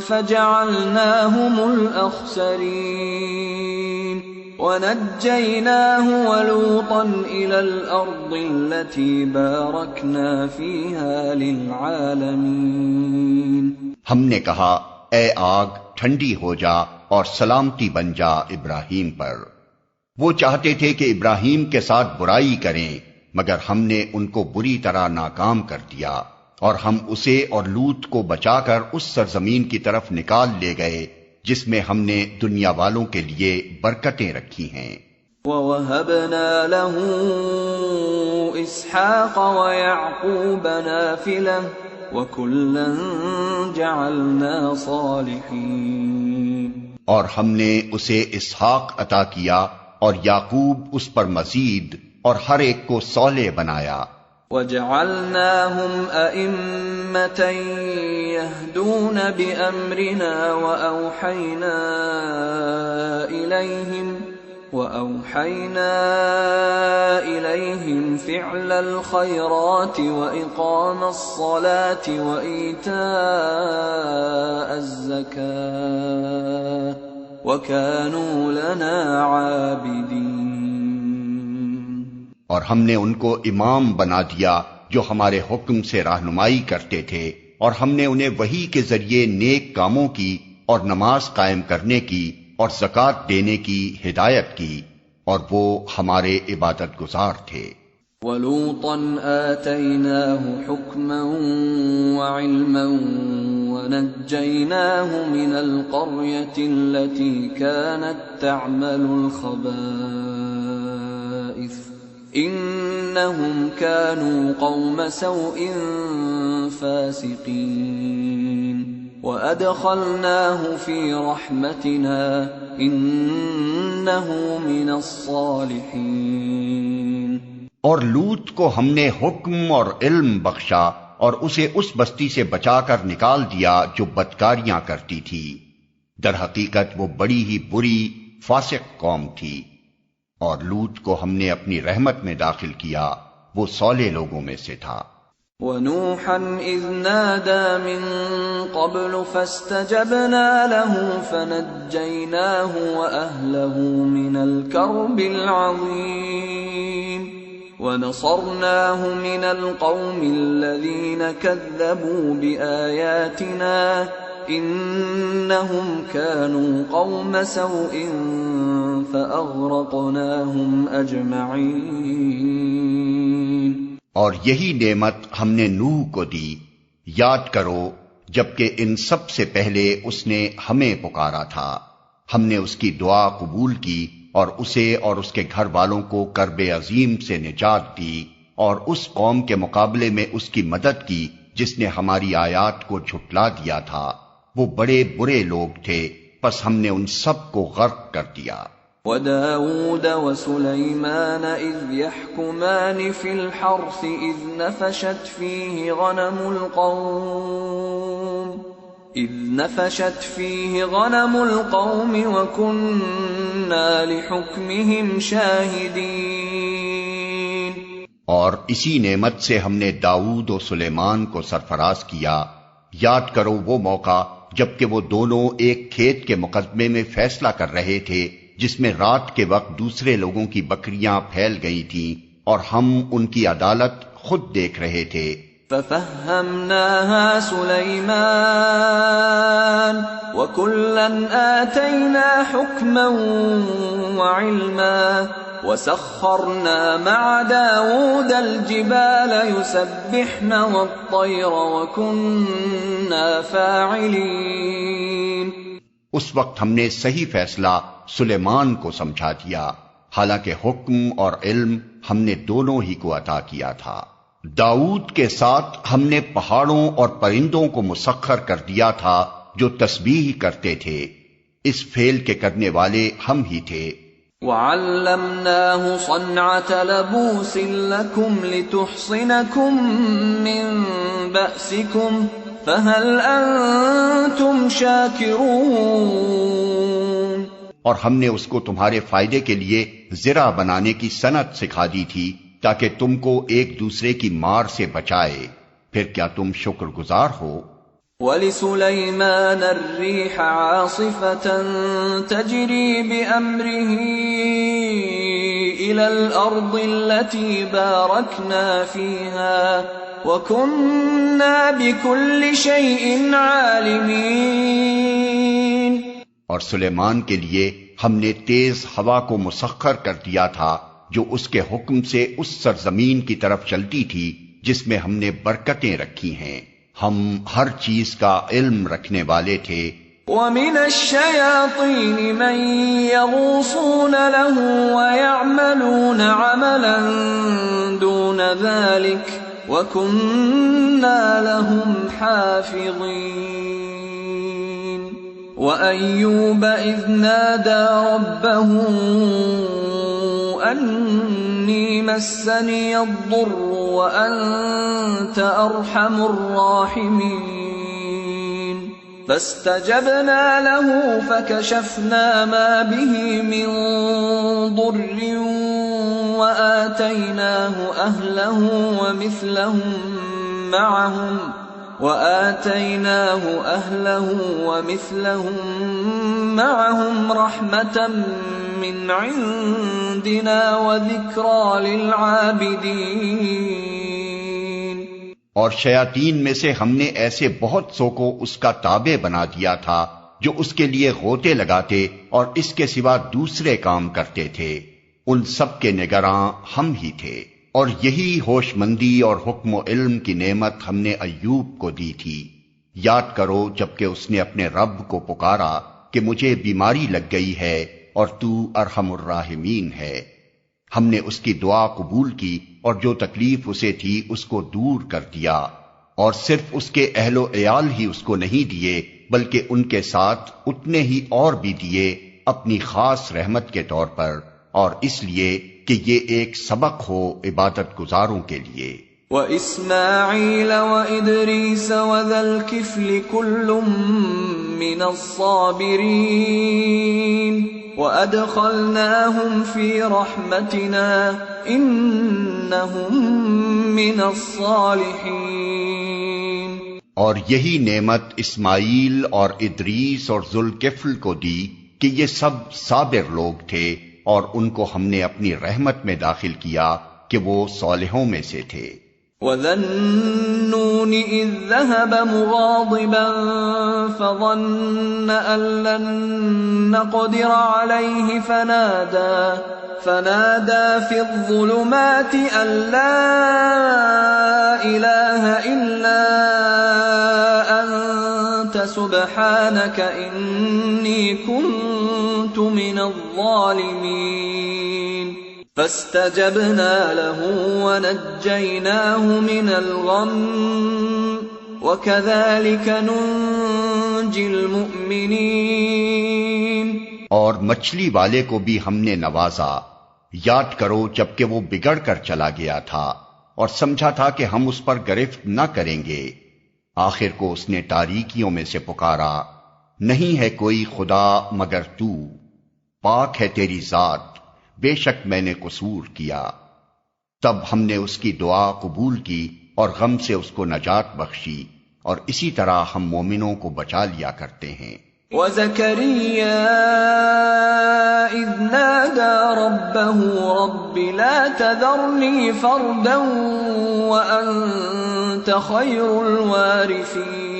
A: فجعلناهم الأخسرين ونجيناه ولوطا إلى الأرض التي باركنا فيها للعالمين۔
B: ہم نے کہا، اے آگ ٹھنڈی ہو جا اور سلامتی بن جا ابراہیم پر۔ وہ چاہتے تھے کہ ابراہیم کے ساتھ برائی کریں، مگر ہم نے ان کو بری طرح ناکام کر دیا، اور ہم اسے اور لوط کو بچا کر اس سرزمین کی طرف نکال لے گئے جس میں ہم نے دنیا والوں کے لیے برکتیں رکھی ہیں۔
A: وَوَهَبْنَا لَهُ إِسْحَاقَ وَيَعْقُوبَ نَافِلَةً وَكُلًّا جَعَلْنَا صَالِحِينَ۔
B: اور ہم نے اسے اسحاق عطا کیا اور یعقوب اس پر مزید، اور ہر ایک کو صالح بنایا۔
A: وَجَعَلْنَاهُمْ أَئِمَّةً يَهْدُونَ بِأَمْرِنَا وَأَوْحَيْنَا إِلَيْهِمْ فِعْلَ الْخَيْرَاتِ وَإِقَامَ الصَّلَاةِ وَإِيتَاءَ الزَّكَاةِ وَكَانُوا لَنَا عَابِدِينَ۔
B: اور ہم نے ان کو امام بنا دیا جو ہمارے حکم سے رہنمائی کرتے تھے، اور ہم نے انہیں وحی کے ذریعے نیک کاموں کی اور نماز قائم کرنے کی اور زکوٰۃ دینے کی ہدایت کی، اور وہ ہمارے عبادت گزار تھے۔
A: وَلُوطًا آتَيْنَاهُ حُكْمًا وَعِلْمًا وَنَجَّيْنَاهُ مِنَ الْقَرْيَةِ الَّتِي كَانَتْ تَعْمَلُ الْخَبَائِثَ إِنَّهُمْ كَانُوا قَوْمَ سَوْءٍ فَاسِقِينَ وَأَدْخَلْنَاهُ فِي رَحْمَتِنَا إِنَّهُ مِنَ الصَّالِحِينَ۔
B: اور لوط کو ہم نے حکم اور علم بخشا اور اسے اس بستی سے بچا کر نکال دیا جو بدکاریاں کرتی تھی، در حقیقت وہ بڑی ہی بری فاسق قوم تھی۔ اور لوط کو ہم نے اپنی رحمت میں داخل کیا، وہ صالح لوگوں میں سے تھا۔
A: وَنُوحًا إِذْ نَادَى مِن قَبْلُ فَاسْتَجَبْنَا لَهُ فَنَجَّيْنَاهُ وَأَهْلَهُ مِنَ الْكَرْبِ الْعَظِيمِ وَنَصَرْنَاهُ مِنَ الْقَوْمِ الَّذِينَ كَذَّبُوا بِآيَاتِنَا إِنَّهُمْ كَانُوا قَوْمَ سَوْءٍ فَأَغْرَقْنَاهُمْ أَجْمَعِينَ۔
B: اور یہی نعمت ہم نے نوح کو دی، یاد کرو جبکہ ان سب سے پہلے اس نے ہمیں پکارا تھا، ہم نے اس کی دعا قبول کی اور اسے اور اس کے گھر والوں کو کرب عظیم سے نجات دی، اور اس قوم کے مقابلے میں اس کی مدد کی جس نے ہماری آیات کو جھٹلا دیا تھا۔ وہ بڑے برے لوگ تھے، پس ہم نے ان سب کو غرق کر دیا۔
A: وَدَاوُودَ وَسُلَيْمَانَ إِذْ يَحْكُمَانِ فِي الْحَرْثِ إِذْ نَفَشَتْ فِيهِ غَنَمُ الْقَوْمِ وَكُنَّا لِحُكْمِهِمْ شَاهِدِينَ۔
B: اور اسی نعمت سے ہم نے داؤد و سلیمان کو سرفراز کیا، یاد کرو وہ موقع جبکہ وہ دونوں ایک کھیت کے مقدمے میں فیصلہ کر رہے تھے جس میں رات کے وقت دوسرے لوگوں کی بکریاں پھیل گئی تھیں اور ہم ان کی عدالت خود دیکھ رہے تھے۔
A: فَفَهَّمْنَاهَا سُلَيْمَانَ وَكُلًّا آتَيْنَا حُكْمًا وَعِلْمًا وَسَخَّرْنَا مَعَ دَاوُودَ الْجِبَالَ يُسَبِّحْنَ وَالطَّيْرَ وَكُنَّا فَاعِلِينَ۔
B: اس وقت ہم نے صحیح فیصلہ سلیمان کو سمجھا دیا، حالانکہ حکم اور علم ہم نے دونوں ہی کو عطا کیا تھا۔ داؤد کے ساتھ ہم نے پہاڑوں اور پرندوں کو مسخر کر دیا تھا جو تسبیح کرتے تھے، اس فعل کے کرنے والے ہم ہی تھے۔
A: وَعَلَّمْنَاهُ صَنْعَةَ لَبُوسٍ لَكُمْ لِتُحْصِنَكُمْ مِنْ بَأْسِكُمْ فَهَلْ أَنْتُمْ شَاكِرُونَ۔
B: اور ہم نے اس کو تمہارے فائدے کے لیے زرہ بنانے کی صنعت سکھا دی تھی تاکہ تم کو ایک دوسرے کی مار سے بچائے، پھر کیا تم شکر گزار ہو؟
A: وَلِسُلَيْمَانَ الرِّيحَ عَاصِفَةً تَجْرِي بِأَمْرِهِ إِلَى الْأَرْضِ الَّتِي بَارَكْنَا فِيهَا وَكُنَّا بِكُلِّ شَيْءٍ عَالِمِينَ۔
B: اور سلیمان کے لیے ہم نے تیز ہوا کو مسخر کر دیا تھا جو اس کے حکم سے اس سرزمین کی طرف چلتی تھی جس میں ہم نے برکتیں رکھی ہیں، ہم ہر چیز کا علم رکھنے والے تھے۔
A: وَمِنَ الشَّيَاطِينِ مَن يَغُوصُونَ لَهُ وَيَعْمَلُونَ عَمَلًا دُونَ ذَلِكَ وَكُنَّا لَهُمْ حَافِظِينَ۔ وَأَيُّوبَ إِذْ نَادَى رَبَّهُ أَنِّي مَسَّنِيَ الضُّرُّ وَأَنْتَ أَرْحَمُ الرَّاحِمِينَ فَاسْتَجَبْنَا لَهُ فَكَشَفْنَا مَا بِهِ مِنْ ضُرٍّ وَآتَيْنَاهُ أَهْلَهُ وَمِثْلَهُمْ مَعَهُمْ رَحْمَةً مِّنْ عِنْدِنَا وَذِكْرَى لِلْعَابِدِينَ۔
B: اور شیاطین میں سے ہم نے ایسے بہت سو کو اس کا تابع بنا دیا تھا جو اس کے لیے غوطے لگاتے اور اس کے سوا دوسرے کام کرتے تھے، ان سب کے نگراں ہم ہی تھے۔ اور یہی ہوش مندی اور حکم و علم کی نعمت ہم نے ایوب کو دی تھی، یاد کرو جبکہ اس نے اپنے رب کو پکارا کہ مجھے بیماری لگ گئی ہے اور تو ارحم الراحمین ہے۔ ہم نے اس کی دعا قبول کی اور جو تکلیف اسے تھی اس کو دور کر دیا، اور صرف اس کے اہل و عیال ہی اس کو نہیں دیے بلکہ ان کے ساتھ اتنے ہی اور بھی دیے اپنی خاص رحمت کے طور پر، اور اس لیے کہ یہ ایک سبق ہو عبادت گزاروں کے لیے۔
A: وإسماعيل وإدريس وذا الكفل كل من الصابرين وأدخلناهم في رحمتنا إنهم من الصالحين۔
B: اور یہی نعمت اسماعیل اور ادریس اور ذوالکفل کو دی کہ یہ سب صابر لوگ تھے، اور ان کو ہم نے اپنی رحمت میں داخل کیا کہ وہ صالحوں میں سے تھے۔
A: وَذَا النُّونِ إِذ ذَّهَبَ مُغَاضِبًا فَظَنَّ أَن لَّن نَّقْدِرَ عَلَيْهِ فَنَادَى فِي الظُّلُمَاتِ أَن لَّا إِلَٰهَ إِلَّا أَنتَ سُبْحَانَكَ إِنِّي كُنتُ مِنَ الظَّالِمِينَ فاستجبنا له ونجيناه من الغم وكذلك ننجي المؤمنين۔
B: اور مچھلی والے کو بھی ہم نے نوازا، یاد کرو جبکہ وہ بگڑ کر چلا گیا تھا اور سمجھا تھا کہ ہم اس پر گرفت نہ کریں گے، آخر کو اس نے تاریکیوں میں سے پکارا، نہیں ہے کوئی خدا مگر تو، پاک ہے تیری ذات، بے شک میں نے قصور کیا۔ تب ہم نے اس کی دعا قبول کی اور غم سے اس کو نجات بخشی، اور اسی طرح ہم مومنوں کو بچا لیا کرتے ہیں۔
A: وَزَكَرِيَّا إِذْ نَادَى رَبَّهُ رَبِّ لَا تَذَرْنِي فَرْدًا وَأَنْتَ خَيْرُ الْوَارِثِينَ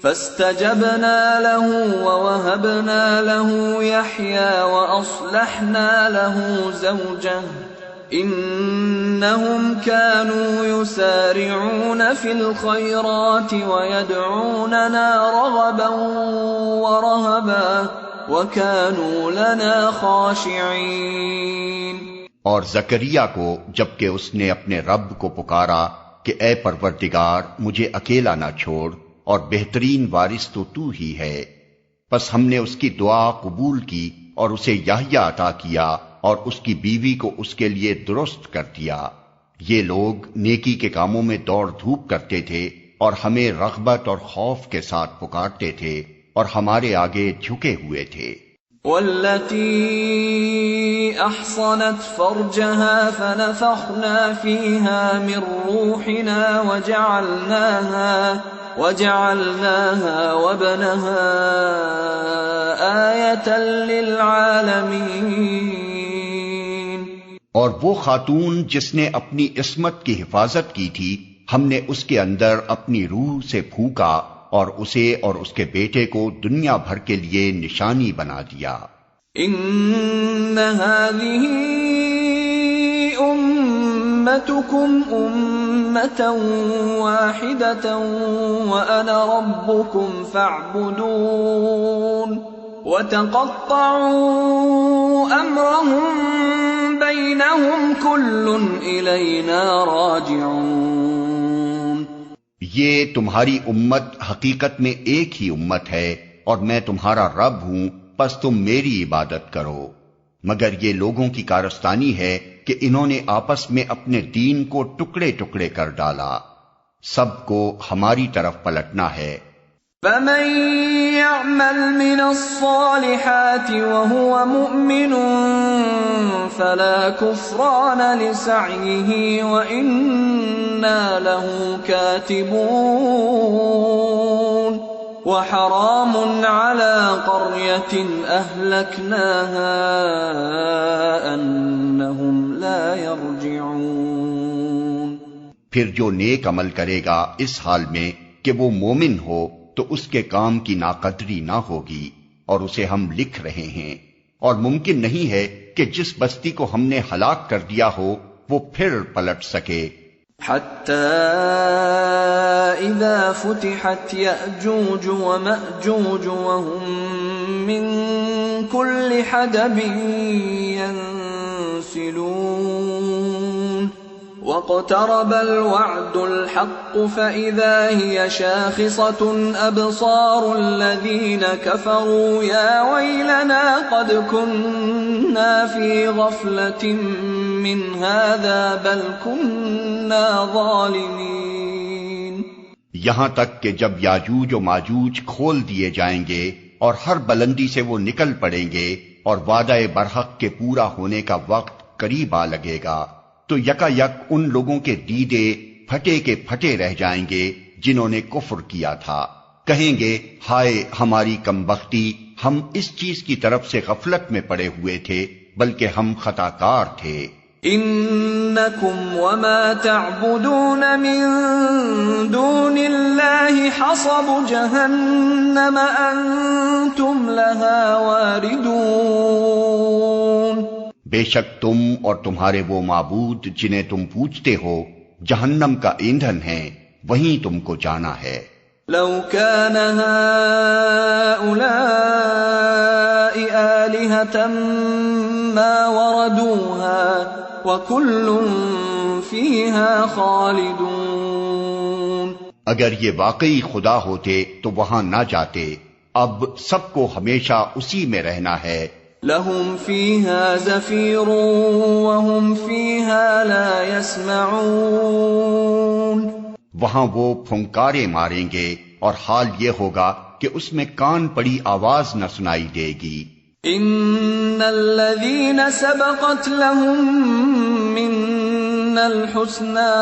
A: فاستجبنا له ووهبنا له يحيى وأصلحنا له زوجه إنهم كانوا يسارعون في الخيرات ويدعوننا رغبا ورهبا وكانوا لنا خاشعين۔
B: اور زکریا کو جبکہ اس نے اپنے رب کو پکارا کہ اے پروردگار مجھے اکیلا نہ چھوڑ، اور بہترین وارث تو ہی ہے، پس ہم نے اس کی دعا قبول کی اور اسے یحییٰ عطا کیا اور اس کی بیوی کو اس کے لیے درست کر دیا۔ یہ لوگ نیکی کے کاموں میں دوڑ دھوپ کرتے تھے اور ہمیں رغبت اور خوف کے ساتھ پکارتے تھے اور ہمارے آگے جھکے ہوئے تھے۔
A: والتي أحصنت فرجها فنفخنا فيها من روحنا وجعلناها وابنها آية للعالمين۔
B: اور وہ خاتون جس نے اپنی عصمت کی حفاظت کی تھی، ہم نے اس کے اندر اپنی روح سے پھونکا اور اسے اور اس کے بیٹے کو دنیا بھر کے لیے نشانی بنا دیا۔
A: ان هذه امتكم امة واحدة وانا ربكم فاعبدون وتقطعوا امرهم بينهم كل الينا راجعون۔
B: یہ تمہاری امت حقیقت میں ایک ہی امت ہے اور میں تمہارا رب ہوں، پس تم میری عبادت کرو، مگر یہ لوگوں کی کارستانی ہے کہ انہوں نے آپس میں اپنے دین کو ٹکڑے ٹکڑے کر ڈالا، سب کو ہماری طرف پلٹنا ہے۔
A: فَمَن يَعْمَلْ مِنَ الصَّالِحَاتِ وَهُوَ مُؤْمِنٌ فَلَا كُفْرَانَ لِسَعْيِهِ وَإِنَّا لَهُ كَاتِبُونَ وَحَرَامٌ عَلَى قَرْيَةٍ أَهْلَكْنَاهَا أَنَّهُمْ لَا يَرْجِعُونَ۔
B: پھر جو نیک عمل کرے گا اس حال میں کہ وہ مومن ہو تو اس کے کام کی ناقدری نہ ہوگی، اور اسے ہم لکھ رہے ہیں، اور ممکن نہیں ہے کہ جس بستی کو ہم نے ہلاک کر دیا ہو وہ پھر پلٹ سکے۔
A: حَتَّى إِذَا فُتِحَتْ يَأْجُوجُ وَمَأْجُوجُ وَهُمْ مِنْ كُلِّ حَدَبٍ يَنْسِلُونَ وَاقْتَرَبَ الْوَعْدُ الْحَقُّ فَإِذَا هِيَ شَاخِصَةٌ أَبْصَارُ الَّذِينَ كَفَرُوا يَا وَيْلَنَا قَدْ كُنَّا فِي غَفْلَةٍ من هذا بل كنا ظالمين.
B: یہاں تک کہ جب یاجوج و ماجوج کھول دیے جائیں گے اور ہر بلندی سے وہ نکل پڑیں گے اور وعدہ برحق کے پورا ہونے کا وقت قریب آ لگے گا تو یکا یک ان لوگوں کے دیدے پھٹے کے پھٹے رہ جائیں گے جنہوں نے کفر کیا تھا. کہیں گے ہائے ہماری کمبختی، ہم اس چیز کی طرف سے غفلت میں پڑے ہوئے تھے بلکہ ہم خطا کار تھے.
A: انکم وما تعبدون من دون اللہ حصب جہنم انتم لها واردون.
B: بے شک تم اور تمہارے وہ معبود جنہیں تم پوجتے ہو جہنم کا ایندھن ہیں، وہیں تم کو جانا ہے.
A: لو كان هؤلاء آلهة ما وردوها وكل فيها خالدون.
B: اگر یہ واقعی خدا ہوتے تو وہاں نہ جاتے، اب سب کو ہمیشہ اسی میں رہنا ہے.
A: لهم فيها زفير وهم فيها لا يسمعون.
B: وہاں وہ پھنکارے ماریں گے اور حال یہ ہوگا کہ اس میں کان پڑی آواز نہ سنائی دے گی.
A: ان الذين سبقت لهم منا الحسنى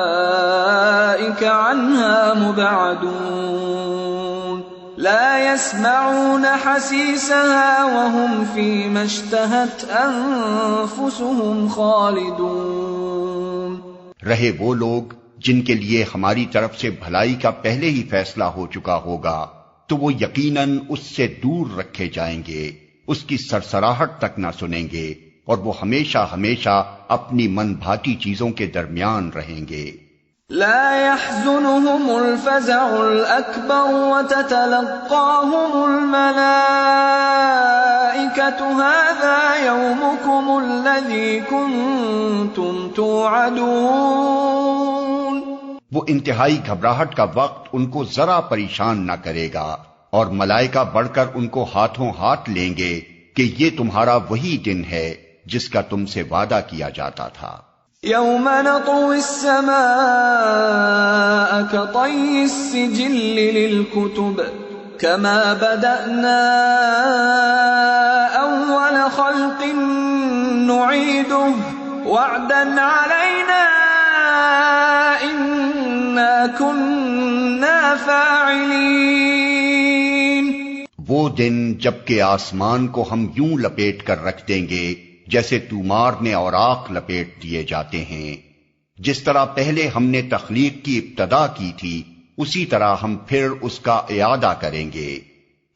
A: اولئك عنها مبعدون. لا يسمعون حسيسها وهم فيما اشتهت انفسهم خالدون.
B: رہے وہ لوگ جن کے لیے ہماری طرف سے بھلائی کا پہلے ہی فیصلہ ہو چکا ہوگا تو وہ یقیناً اس سے دور رکھے جائیں گے، اس کی سرسراہٹ تک نہ سنیں گے اور وہ ہمیشہ ہمیشہ اپنی من بھاتی چیزوں کے درمیان رہیں گے.
A: لا يحزنهم الفزع الأكبر وتتلقاهم الملائكة هذا يومكم الذي كنتم توعدون.
B: وہ انتہائی گھبراہٹ کا وقت ان کو ذرا پریشان نہ کرے گا اور ملائکہ بڑھ کر ان کو ہاتھوں ہاتھ لیں گے کہ یہ تمہارا وہی دن ہے جس کا تم سے وعدہ کیا جاتا تھا.
A: يوم نطوي السماء كطي السجل للكتب كما بدأنا أول خلق نعيده وعدا علينا إنا كنا فاعلين.
B: وہ دن جبکہ آسمان کو ہم یوں لپیٹ کر رکھ دیں گے جیسے تومار میں اوراق لپیٹ دیے جاتے ہیں. جس طرح پہلے ہم نے تخلیق کی ابتدا کی تھی اسی طرح ہم پھر اس کا اعادہ کریں گے.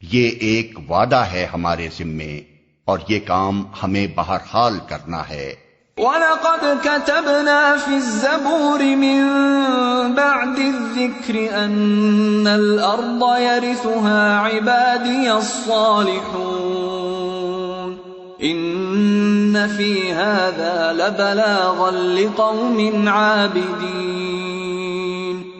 B: یہ ایک وعدہ ہے ہمارے ذمے اور یہ کام ہمیں بہرحال کرنا ہے.
A: وَلَقَدْ كَتَبْنَا فِي الزَّبُورِ مِن بَعْدِ الذِّكْرِ أَنَّ الْأَرْضَ يَرِثُهَا عِبَادِيَ الصَّالِحُونَ إِنَّ فِي هَذَا لَبَلَاغًا لِقَوْمٍ عَابِدِينَ.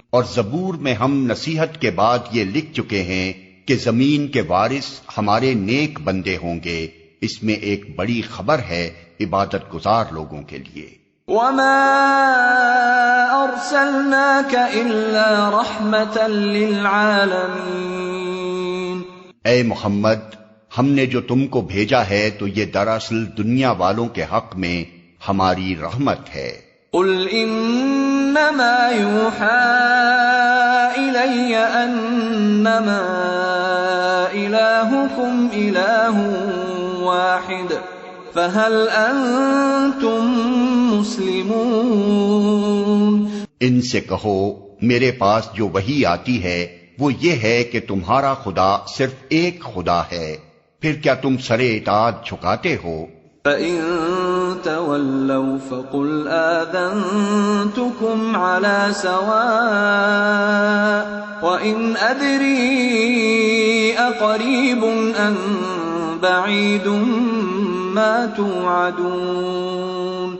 B: اور زبور میں ہم نصیحت کے بعد یہ لکھ چکے ہیں کہ زمین کے وارث ہمارے نیک بندے ہوں گے. اس میں ایک بڑی خبر ہے عبادت گزار لوگوں کے لیے.
A: وَمَا أَرْسَلْنَاكَ إِلَّا رَحْمَةً لِلْعَالَمِينَ.
B: اے محمد، ہم نے جو تم کو بھیجا ہے تو یہ دراصل دنیا والوں کے حق میں ہماری رحمت ہے.
A: قُلْ إِنَّمَا يُوحَى إِلَيَّ أَنَّمَا إِلَٰهُكُمْ إِلَٰهٌ واحد فهل انتم مسلمون.
B: ان سے کہو میرے پاس جو وحی آتی ہے وہ یہ ہے کہ تمہارا خدا صرف ایک خدا ہے، پھر کیا تم سر اطاعت جھکاتے ہو؟
A: فَإِن تَوَلَّوْا فَقُلْ آذَنْتُكُمْ عَلَى سَوَاءٍ وَإِنْ أَدْرِي أَقَرِيبٌ أَمْ بَعِيدٌ مَا تُوعَدُونَ.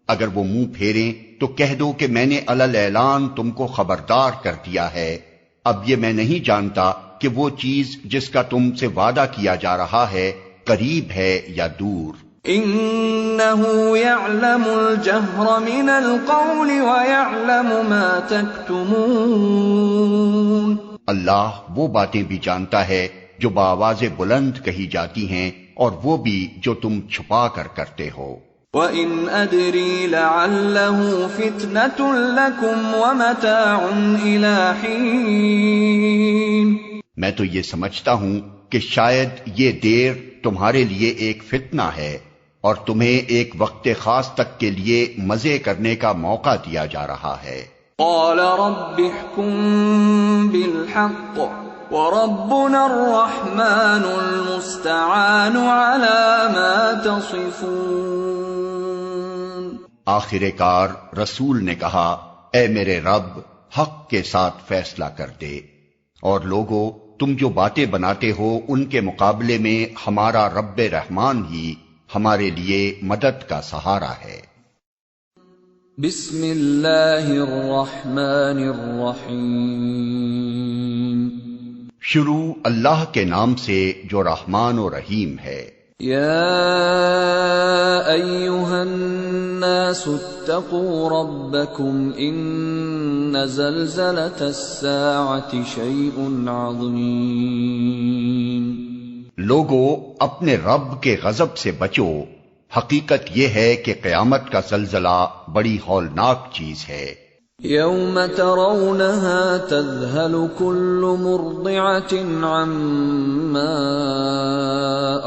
B: اگر وہ منہ پھیریں تو کہہ دو کہ میں نے علل اعلان تم کو خبردار کر دیا ہے. اب یہ میں نہیں جانتا کہ وہ چیز جس کا تم سے وعدہ کیا جا رہا ہے قریب ہے یا دور.
A: إنه يعلم الجهر من القول ويعلم ما تكتمون.
B: اللہ وہ باتیں بھی جانتا ہے جو بآواز بلند کہی جاتی ہیں اور وہ بھی جو تم چھپا کر کرتے ہو.
A: وَإِنْ أَدْرِي لَعَلَّهُ فِتْنَةٌ لَكُمْ وَمَتَاعٌ إِلَى حِينٍ.
B: میں تو یہ سمجھتا ہوں کہ شاید یہ دیر تمہارے لیے ایک فتنہ ہے اور تمہیں ایک وقت خاص تک کے لیے مزے کرنے کا موقع دیا جا رہا ہے.
A: قال رب احكم بالحق وربنا الرحمن المستعان على ما تصفون.
B: آخر کار رسول نے کہا اے میرے رب حق کے ساتھ فیصلہ کر دے، اور لوگو تم جو باتیں بناتے ہو ان کے مقابلے میں ہمارا رب رحمان ہی ہمارے لیے مدد کا سہارا ہے.
A: بسم اللہ الرحمن الرحیم.
B: شروع اللہ کے نام سے جو رحمان و رحیم ہے.
A: یا ایھا الناس اتقوا ربکم ان زلزلۃ الساعۃ شیء عظیم.
B: لوگو اپنے رب کے غضب سے بچو، حقیقت یہ ہے کہ قیامت کا زلزلہ بڑی ہولناک چیز ہے.
A: یوم ترونها تذهل كل مرضعة عما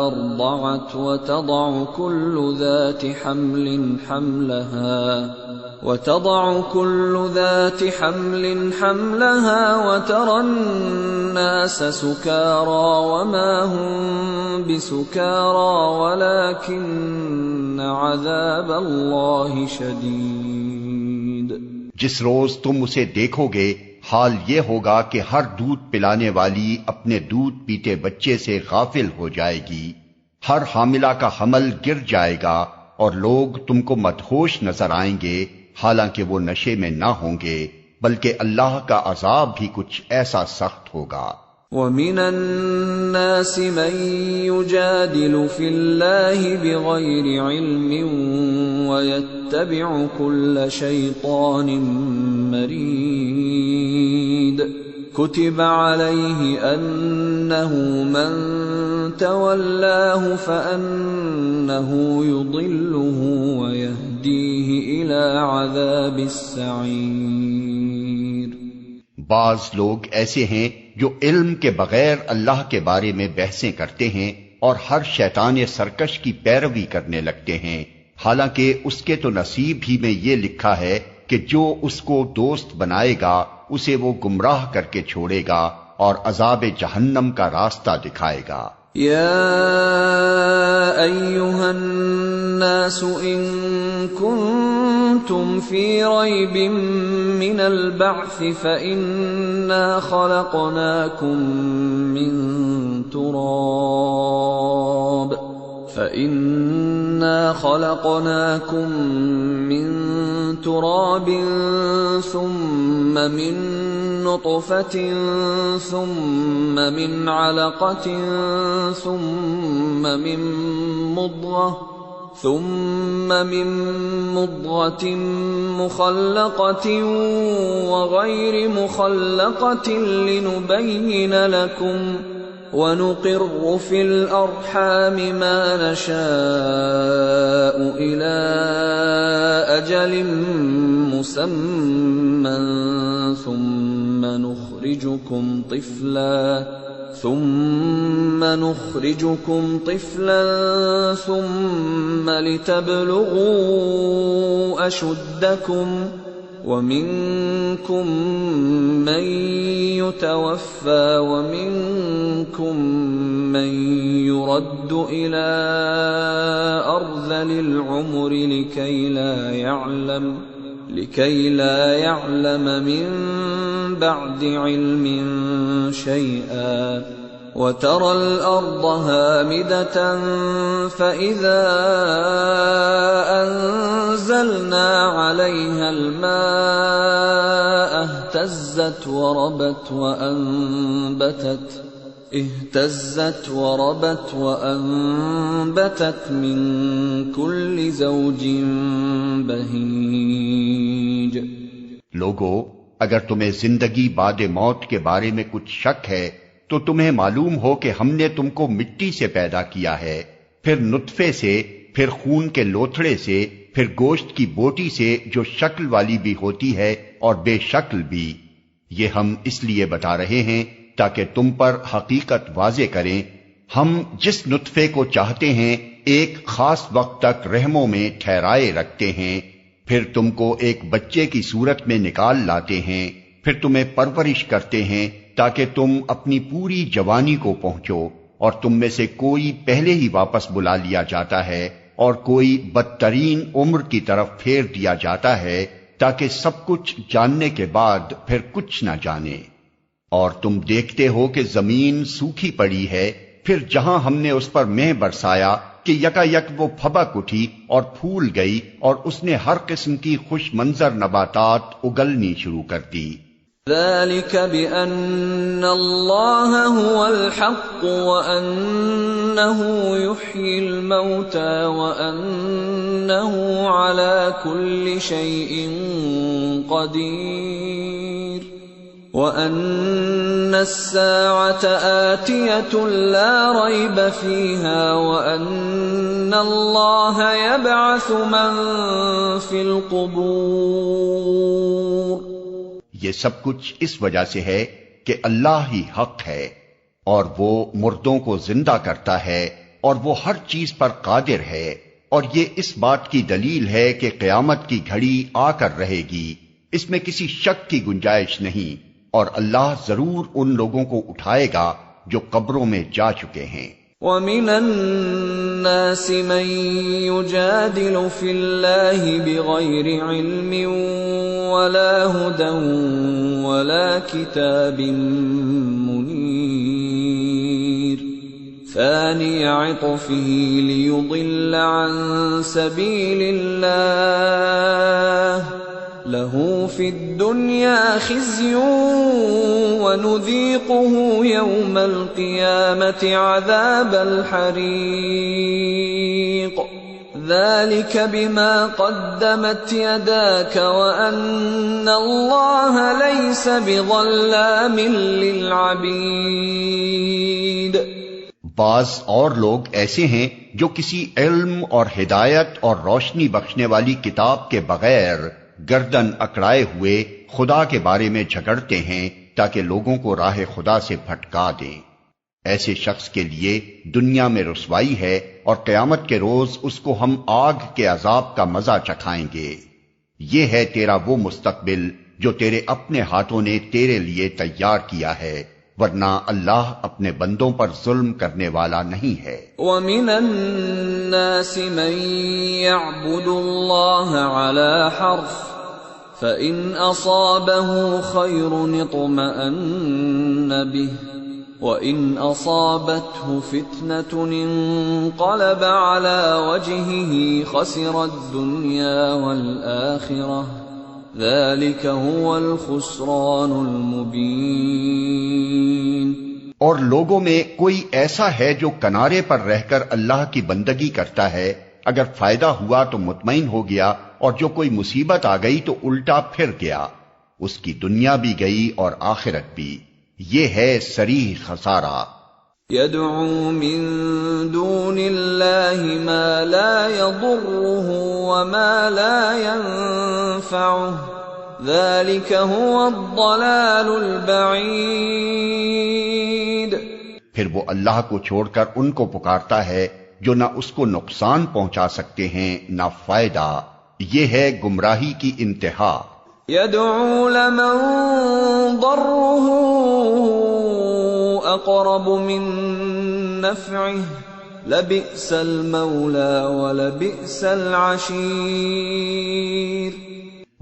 A: ارضعت وتضع كل ذات حمل حملها وترى الناس سكارى وما هم بسكارى ولكن عذاب الله شديد.
B: جس روز تم اسے دیکھو گے حال یہ ہوگا کہ ہر دودھ پلانے والی اپنے دودھ پیتے بچے سے غافل ہو جائے گی، ہر حاملہ کا حمل گر جائے گا اور لوگ تم کو مدہوش نظر آئیں گے حالانکہ وہ نشے میں نہ ہوں گے، بلکہ اللہ کا عذاب بھی کچھ ایسا سخت ہوگا.
A: وَمِنَ النَّاسِ مَن يُجَادِلُ فِي اللَّهِ بِغَيْرِ عِلْمٍ وَيَتَّبِعُ كُلَّ شَيْطَانٍ مَّرِيدٍ. كُتِبَ عَلَيْهِ أَنَّهُ مَن تَوَلَّاهُ فَأَنَّهُ يُضِلُّهُ وَيَهْدِيهِ إِلَى عَذَابِ السَّعِيرِ.
B: بعض لوگ ایسے ہیں جو علم کے بغیر اللہ کے بارے میں بحثیں کرتے ہیں اور ہر شیطان سرکش کی پیروی کرنے لگتے ہیں، حالانکہ اس کے تو نصیب ہی میں یہ لکھا ہے کہ جو اس کو دوست بنائے گا اسے وہ گمراہ کر کے چھوڑے گا اور عذاب جہنم کا راستہ دکھائے گا.
A: یا ایھا الناس ان کنتم فی ریب من البعث فإنا خلقناکم من تراب ثم من نطفة ثم من علقة ثم من مضغة مخلقة وغير مخلقة لنبين لكم وَنُقِرُّ فِي الْأَرْحَامِ مَا نَشَاءُ إِلَىٰ أَجَلٍ مُّسَمًّى ثُمَّ نُخْرِجُكُمْ طِفْلًا ثُمَّ لِتَبْلُغُوا أَشُدَّكُمْ وَمِنكُم مَّن يُتَوَفَّى وَمِنكُم مَّن يُرَدُّ إِلَىٰ أَرْذَلِ الْعُمُرِ لِكَيْ لَا يَعْلَمَ مِن بَعْدِ عِلْمٍ شَيْئًا. وَتَرَى الْأَرْضَ هَامِدَةً فَإِذَا أَنزَلْنَا عَلَيْهَا الْمَاءَ اهْتَزَّتْ وَرَبَتْ وَأَنبَتَتْ اهتزت وربت وأنبتت من كل زوج بهيج۔
B: لوگو، اگر تمہیں زندگی بعد موت کے بارے میں کچھ شک ہے تو تمہیں معلوم ہو کہ ہم نے تم کو مٹی سے پیدا کیا ہے، پھر نطفے سے، پھر خون کے لوتھڑے سے، پھر گوشت کی بوٹی سے جو شکل والی بھی ہوتی ہے اور بے شکل بھی۔ یہ ہم اس لیے بتا رہے ہیں تاکہ تم پر حقیقت واضح کریں۔ ہم جس نطفے کو چاہتے ہیں ایک خاص وقت تک رحموں میں ٹھہرائے رکھتے ہیں، پھر تم کو ایک بچے کی صورت میں نکال لاتے ہیں، پھر تمہیں پرورش کرتے ہیں تاکہ تم اپنی پوری جوانی کو پہنچو، اور تم میں سے کوئی پہلے ہی واپس بلا لیا جاتا ہے اور کوئی بدترین عمر کی طرف پھیر دیا جاتا ہے، تاکہ سب کچھ جاننے کے بعد پھر کچھ نہ جانے۔ اور تم دیکھتے ہو کہ زمین سوکھی پڑی ہے، پھر جہاں ہم نے اس پر مہ برسایا کہ یکا یک وہ پھبک اٹھی اور پھول گئی، اور اس نے ہر قسم کی خوش منظر نباتات اگلنی شروع کر دی۔
A: ذلك بأن الله هو الحق وأنه يحيي الموتى وأنه على كل شيء قدير وأن الساعة آتية لا ريب فيها وأن الله يبعث من في القبور۔
B: یہ سب کچھ اس وجہ سے ہے کہ اللہ ہی حق ہے، اور وہ مردوں کو زندہ کرتا ہے، اور وہ ہر چیز پر قادر ہے، اور یہ اس بات کی دلیل ہے کہ قیامت کی گھڑی آ کر رہے گی، اس میں کسی شک کی گنجائش نہیں، اور اللہ ضرور ان لوگوں کو اٹھائے گا جو قبروں میں جا چکے ہیں۔
A: وَمِنَ النَّاسِ مَن يُجَادِلُ فِي اللَّهِ بِغَيْرِ عِلْمٍ وَلَا هُدًى وَلَا كِتَابٍ مُنِيرٍ ثَانِيَ عِطْفِهِ لِيُضِلَّ عَن سَبِيلِ اللَّهِ لَهُ فِي الدُّنْيَا خِزْيٌ وَنُذِيقُهُ يَوْمَ الْقِيَامَةِ عَذَابَ الْحَرِيقِ ذَلِكَ بِمَا قَدَّمَتْ يَدَاكَ وَأَنَّ اللَّهَ لَيْسَ بِظَلَّامٍ لِّلْعَبِيدِ۔
B: بعض اور لوگ ایسے ہیں جو کسی علم اور ہدایت اور روشنی بخشنے والی کتاب کے بغیر گردن اکڑائے ہوئے خدا کے بارے میں جھگڑتے ہیں تاکہ لوگوں کو راہ خدا سے بھٹکا دیں۔ ایسے شخص کے لیے دنیا میں رسوائی ہے، اور قیامت کے روز اس کو ہم آگ کے عذاب کا مزہ چکھائیں گے۔ یہ ہے تیرا وہ مستقبل جو تیرے اپنے ہاتھوں نے تیرے لیے تیار کیا ہے، ورنہ اللہ اپنے بندوں پر ظلم کرنے والا نہیں ہے۔
A: وَمِنَ النَّاسِ مَن يَعْبُدُ اللَّهَ عَلَى حَرْفٍ فَإِنْ أَصَابَهُ خَيْرٌ اطْمَأَنَّ بِهِ وَإِنْ أَصَابَتْهُ فِتْنَةٌ انقَلَبَ عَلَى وَجْهِهِ خَسِرَ الدُّنْيَا وَالْآخِرَةَ ذَلِكَ هُوَ الْخُسْرَانُ الْمُبِينُ۔
B: اور لوگوں میں کوئی ایسا ہے جو کنارے پر رہ کر اللہ کی بندگی کرتا ہے، اگر فائدہ ہوا تو مطمئن ہو گیا، اور جو کوئی مصیبت آ گئی تو الٹا پھر گیا، اس کی دنیا بھی گئی اور آخرت بھی۔ یہ ہے صریح خسارہ۔
A: يَدْعُو مِن دُونِ اللَّهِ مَا لَا يَضُرُّهُ وَمَا لَا يَنفَعُهُ ذَلِكَ هُوَ الضَّلَالُ الْبَعِيدُ۔
B: پھر وہ اللہ کو چھوڑ کر ان کو پکارتا ہے جو نہ اس کو نقصان پہنچا سکتے ہیں نہ فائدہ، یہ ہے گمراہی کی انتہا۔
A: يَدْعُو لَمَن ضَرُّهُ أَقْرَبُ مِن نَّفْعِهِ لَبِئْسَ الْمَوْلَى وَلَبِئْسَ الْعَشِيرُ۔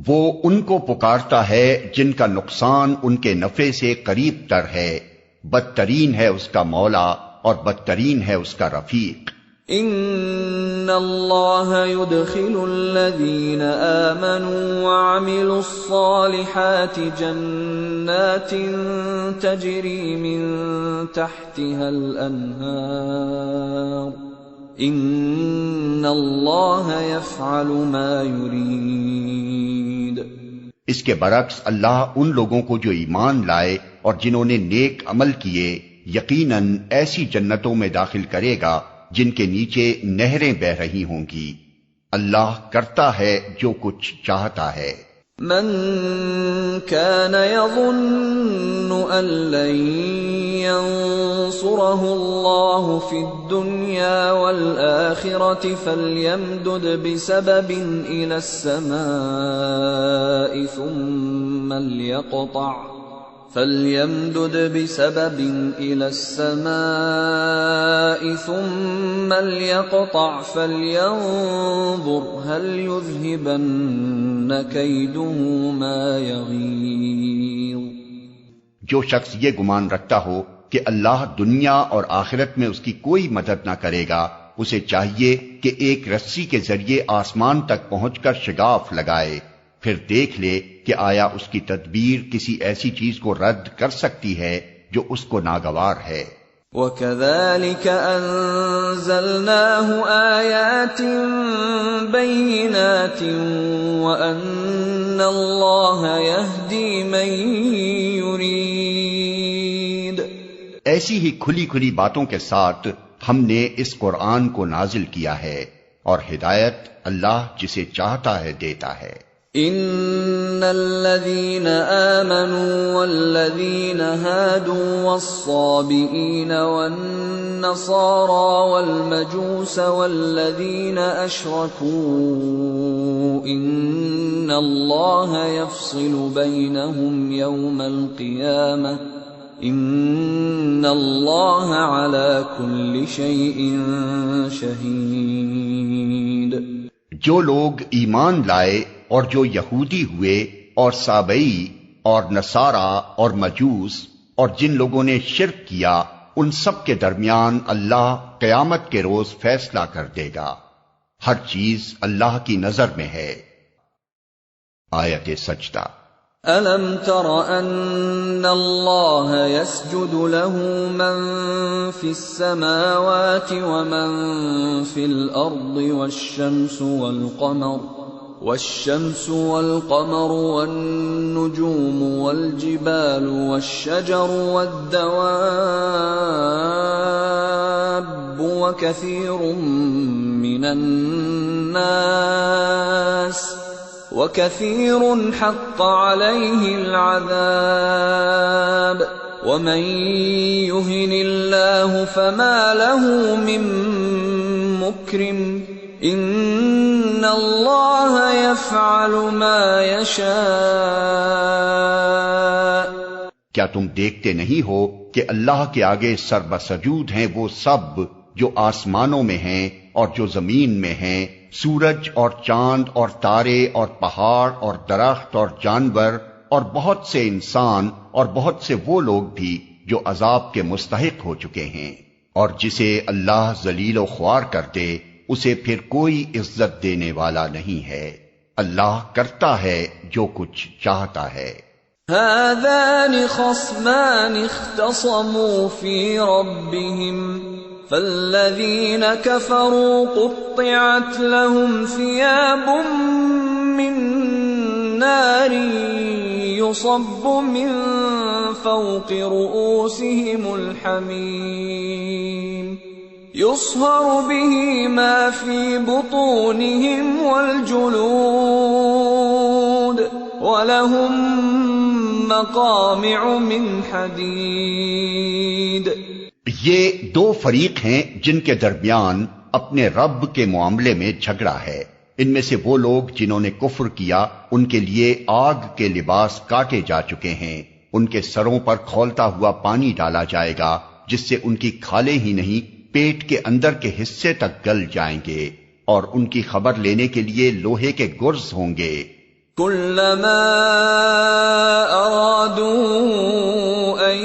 B: وہ ان کو پکارتا ہے جن کا نقصان ان کے نفع سے قریب تر ہے، بدترین ہے اس کا مولا اور بدترین ہے اس کا رفیق۔
A: إِنَّ اللہ يدخل الذین آمنوا وعملوا الصالحات جنات تجری من تحتها الانہار ان اللہ یفعل ما یرید۔
B: اس کے برعکس اللہ ان لوگوں کو جو ایمان لائے اور جنہوں نے نیک عمل کیے یقیناً ایسی جنتوں میں داخل کرے گا جن کے نیچے نہریں بہہ رہی ہوں گی۔ اللہ کرتا ہے جو کچھ چاہتا ہے۔
A: من كان يظن أن لن ينصره الله في الدنيا والآخرة فليمدد بسبب إلى السماء ثم ليقطع فلينظر هل يذهبن كيده ما يغيظ۔
B: جو شخص یہ گمان رکھتا ہو کہ اللہ دنیا اور آخرت میں اس کی کوئی مدد نہ کرے گا، اسے چاہیے کہ ایک رسی کے ذریعے آسمان تک پہنچ کر شگاف لگائے، پھر دیکھ لے کہ آیا اس کی تدبیر کسی ایسی چیز کو رد کر سکتی ہے جو اس کو ناگوار ہے۔
A: وَكَذَلِكَ أَنزَلْنَاهُ آيَاتٍ بَيِّنَاتٍ وَأَنَّ اللَّهَ يَهْدِي مَن يُرِيدُ۔
B: ایسی ہی کھلی کھلی باتوں کے ساتھ ہم نے اس قرآن کو نازل کیا ہے، اور ہدایت اللہ جسے چاہتا ہے دیتا ہے۔
A: ان الذين آمنوا والذين هادوا والصابئين والنصارى والمجوس والذين أشركوا ان الله يفصل بينهم يوم القيامة ان الله على كل شيء شهيد۔
B: جو لوگ ایمان لائے اور جو یہودی ہوئے اور سابئی اور نصارہ اور مجوس اور جن لوگوں نے شرک کیا، ان سب کے درمیان اللہ قیامت کے روز فیصلہ کر دے گا۔ ہر چیز اللہ کی نظر میں ہے۔ آیت سجدہ۔
A: أَلَمْ تَرَ أَنَّ اللَّهَ يَسْجُدُ لَهُ مَن فِي السَّمَاوَاتِ وَمَن فِي الْأَرْضِ والشمس والقمر والنجوم والجبال والشجر والدواب وكثير حق عليه العذاب ومن يهن الله فما له من مكرم ان اللہ یفعل ما یشاء۔
B: کیا تم دیکھتے نہیں ہو کہ اللہ کے آگے سربسجود ہیں وہ سب جو آسمانوں میں ہیں اور جو زمین میں ہیں، سورج اور چاند اور تارے اور پہاڑ اور درخت اور جانور اور بہت سے انسان اور بہت سے وہ لوگ بھی جو عذاب کے مستحق ہو چکے ہیں، اور جسے اللہ ذلیل و خوار کر دے اسے پھر کوئی عزت دینے والا نہیں ہے۔ اللہ کرتا ہے جو کچھ چاہتا ہے۔
A: هذان خصمان اختصموا في ربهم فالذين كفروا قطعت لهم ثياب من نار يصب من فوق رؤوسهم الحميم يصهر به ما في بطونهم والجلود ولهم مقامع من حديد۔
B: یہ دو فریق ہیں جن کے درمیان اپنے رب کے معاملے میں جھگڑا ہے۔ ان میں سے وہ لوگ جنہوں نے کفر کیا ان کے لیے آگ کے لباس کاٹے جا چکے ہیں، ان کے سروں پر کھولتا ہوا پانی ڈالا جائے گا جس سے ان کی کھالیں ہی نہیں پیٹ کے اندر کے حصے تک گل جائیں گے، اور ان کی خبر لینے کے لیے لوہے کے گرز ہوں گے۔
A: كلما أرادوا أن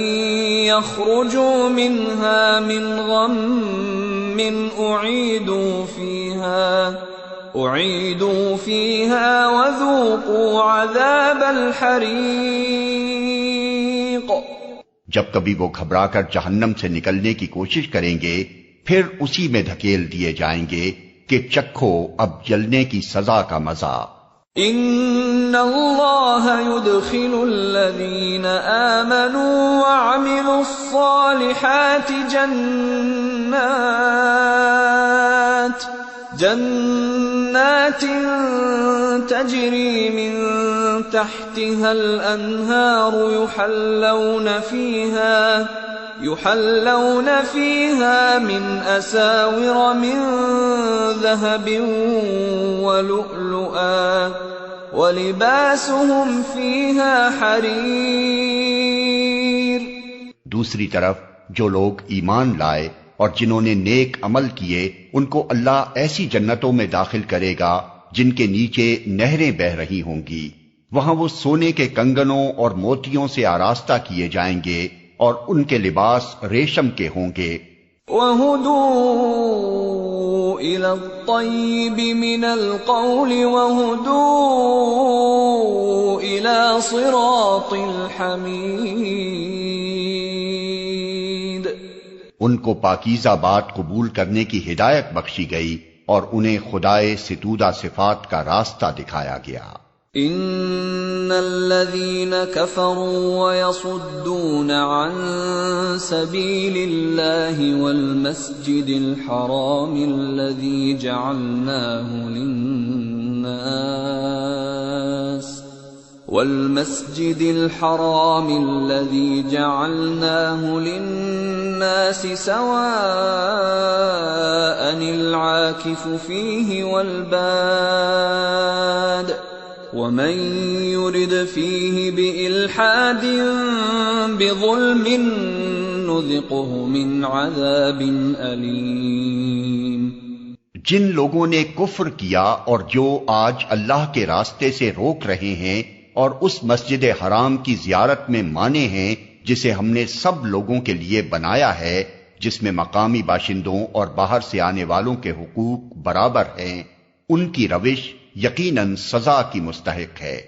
A: يخرجوا منها من غم أعيدوا فيها أعيدوا فيها وذوقوا عذاب الحريق۔
B: جب کبھی وہ گھبرا کر جہنم سے نکلنے کی کوشش کریں گے پھر اسی میں دھکیل دیے جائیں گے کہ چکھو اب جلنے کی سزا کا مزہ۔
A: ان اللہ يدخل الذین آمنوا وعملوا الصالحات جنات تجری من تحتها الانہار يحلون فيها من أساور من ذهب ولؤلؤا ولباسهم فيها حرير۔
B: دوسری طرف جو لوگ ایمان لائے اور جنہوں نے نیک عمل کیے ان کو اللہ ایسی جنتوں میں داخل کرے گا جن کے نیچے نہریں بہہ رہی ہوں گی، وہاں وہ سونے کے کنگنوں اور موتیوں سے آراستہ کیے جائیں گے اور ان کے لباس ریشم کے ہوں گے۔
A: وَهُدُوا إِلَى الطَّيِّبِ مِنَ الْقَوْلِ وَهُدُوا إِلَى صِرَاطِ الْحَمِيدِ۔
B: ان کو پاکیزہ بات قبول کرنے کی ہدایت بخشی گئی اور انہیں خدائے ستودہ صفات کا راستہ دکھایا گیا۔
A: ان الذين كفروا ويصدون عن سبيل الله والمسجد الحرام الذي جعلناه للناس سواء العاكف فيه والباد ومن يرد فيه بإلحاد بظلم نذقه من عذاب أليم۔
B: جن لوگوں نے کفر کیا اور جو آج اللہ کے راستے سے روک رہے ہیں اور اس مسجد حرام کی زیارت میں مانے ہیں جسے ہم نے سب لوگوں کے لیے بنایا ہے، جس میں مقامی باشندوں اور باہر سے آنے والوں کے حقوق برابر ہیں، ان کی روش یقیناً سزا کی مستحق ہے۔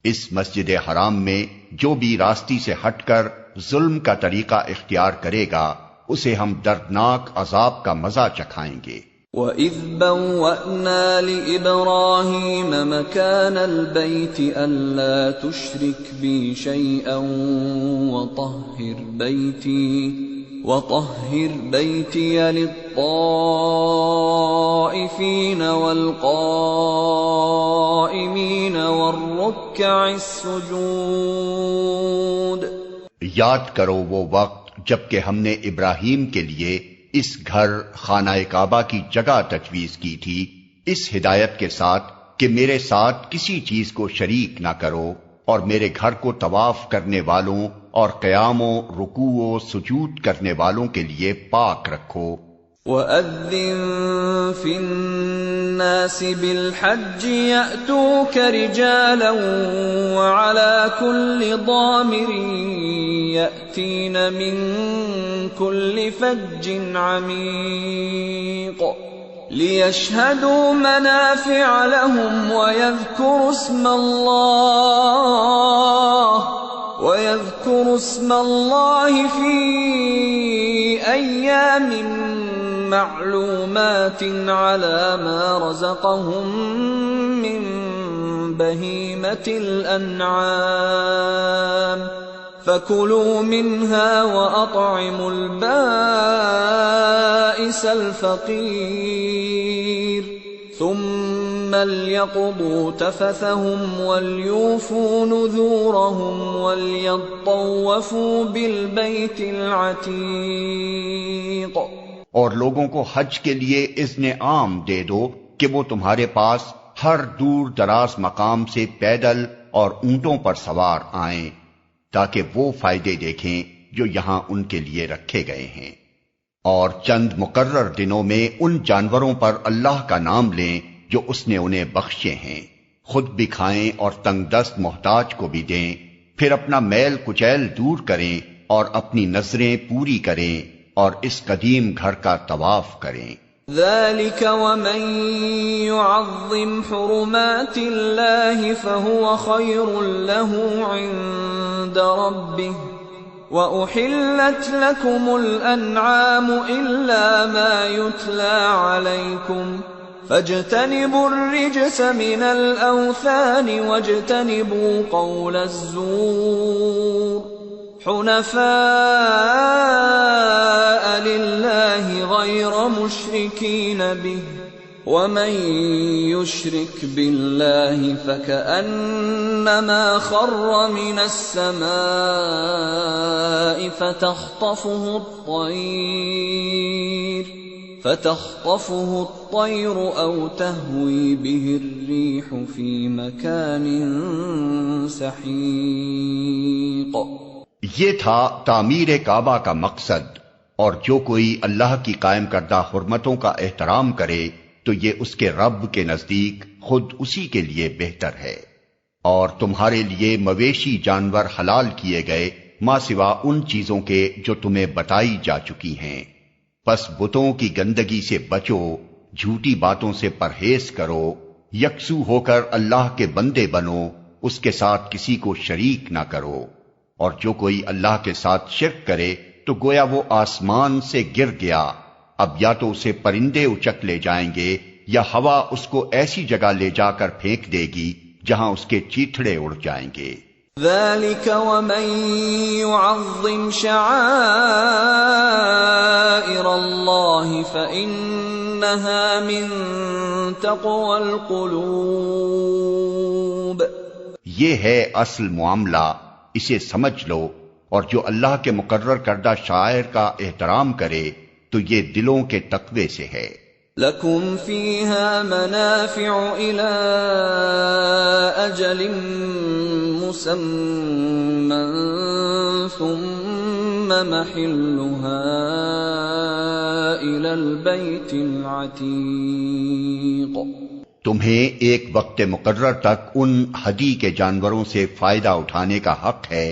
B: اس مسجد حرام میں جو بھی راستی سے ہٹ کر ظلم کا طریقہ اختیار کرے گا اسے ہم دردناک عذاب کا مزہ چکھائیں گے۔
A: وَإِذْ بَوَّأْنَا لِإِبْرَاهِيمَ مَكَانَ الْبَيْتِ أَلَّا تُشْرِكْ بِي شَيْئًا وَطَهِّرْ بَيْتِيَ لِلطَّائِفِينَ وَالْقَائِمِينَ وَالرُّكَّعِ السُّجُودِ۔
B: یاد کرو وہ وقت جبکہ ہم نے ابراہیم کے لیے اس گھر خانہ کعبہ کی جگہ تجویز کی تھی، اس ہدایت کے ساتھ کہ میرے ساتھ کسی چیز کو شریک نہ کرو، اور میرے گھر کو طواف کرنے والوں اور قیام و رکوع و سجود کرنے والوں کے لیے پاک رکھو۔
A: وَأَذِّن فِي النَّاسِ بِالْحَجِّ يَأْتُوكَ رِجَالًا وَعَلَى كُلِّ ضَامِرٍ يَأْتِينَ مِنْ كُلِّ فَجٍّ عَمِيقٍ لِيَشْهَدُوا مَنَافِعَ لَهُمْ وَيَذْكُرُوا اسْمَ اللَّهِ فِي أَيَّامٍ معلومات على ما رزقهم من بهيمة الأنعام فكلوا منها وأطعموا البائس الفقير ثم ليقضوا تفثهم وليوفوا نذورهم وليطوفوا بالبيت العتيق۔
B: اور لوگوں کو حج کے لیے اذن عام دے دو کہ وہ تمہارے پاس ہر دور دراز مقام سے پیدل اور اونٹوں پر سوار آئیں تاکہ وہ فائدے دیکھیں جو یہاں ان کے لیے رکھے گئے ہیں، اور چند مقرر دنوں میں ان جانوروں پر اللہ کا نام لیں جو اس نے انہیں بخشے ہیں، خود بھی کھائیں اور تنگ دست محتاج کو بھی دیں، پھر اپنا میل کچیل دور کریں اور اپنی نظریں پوری کریں اور اس قدیم گھر کا طواف کریں۔
A: ذلك ومن يعظم حرمات الله فهو خير له عند ربه وأحلت لكم الأنعام إلا ما يتلى عليكم فاجتنبوا الرجس من الأوثان واجتنبوا قول الزور حنفاء لله غير مشركين به ومن يشرك بالله فكأنما خر من السماء فتخطفه الطير أو تهوي به الريح في مكان سحيق.
B: یہ تھا تعمیر کعبہ کا مقصد، اور جو کوئی اللہ کی قائم کردہ حرمتوں کا احترام کرے تو یہ اس کے رب کے نزدیک خود اسی کے لیے بہتر ہے. اور تمہارے لیے مویشی جانور حلال کیے گئے ماں سوا ان چیزوں کے جو تمہیں بتائی جا چکی ہیں. پس بتوں کی گندگی سے بچو، جھوٹی باتوں سے پرہیز کرو، یکسو ہو کر اللہ کے بندے بنو، اس کے ساتھ کسی کو شریک نہ کرو. اور جو کوئی اللہ کے ساتھ شرک کرے تو گویا وہ آسمان سے گر گیا. اب یا تو اسے پرندے اچک لے جائیں گے یا ہوا اس کو ایسی جگہ لے جا کر پھینک دے گی جہاں اس کے چیتھڑے اڑ جائیں گے.
A: ذلك ومن يعظم شعائر الله فإنها من تقوى القلوب.
B: یہ ہے اصل معاملہ، اسے سمجھ لو، اور جو اللہ کے مقرر کردہ شعائر کا احترام کرے تو یہ دلوں کے تقوی سے ہے.
A: لَكُمْ فِيهَا مَنَافِعُ إِلَىٰ أَجَلٍ مُّسَمًّى ثُمَّ مَحِلُّهَا إِلَى الْبَيْتِ الْعَتِيقِ.
B: تمہیں ایک وقت مقرر تک ان ہدی کے جانوروں سے فائدہ اٹھانے کا حق ہے،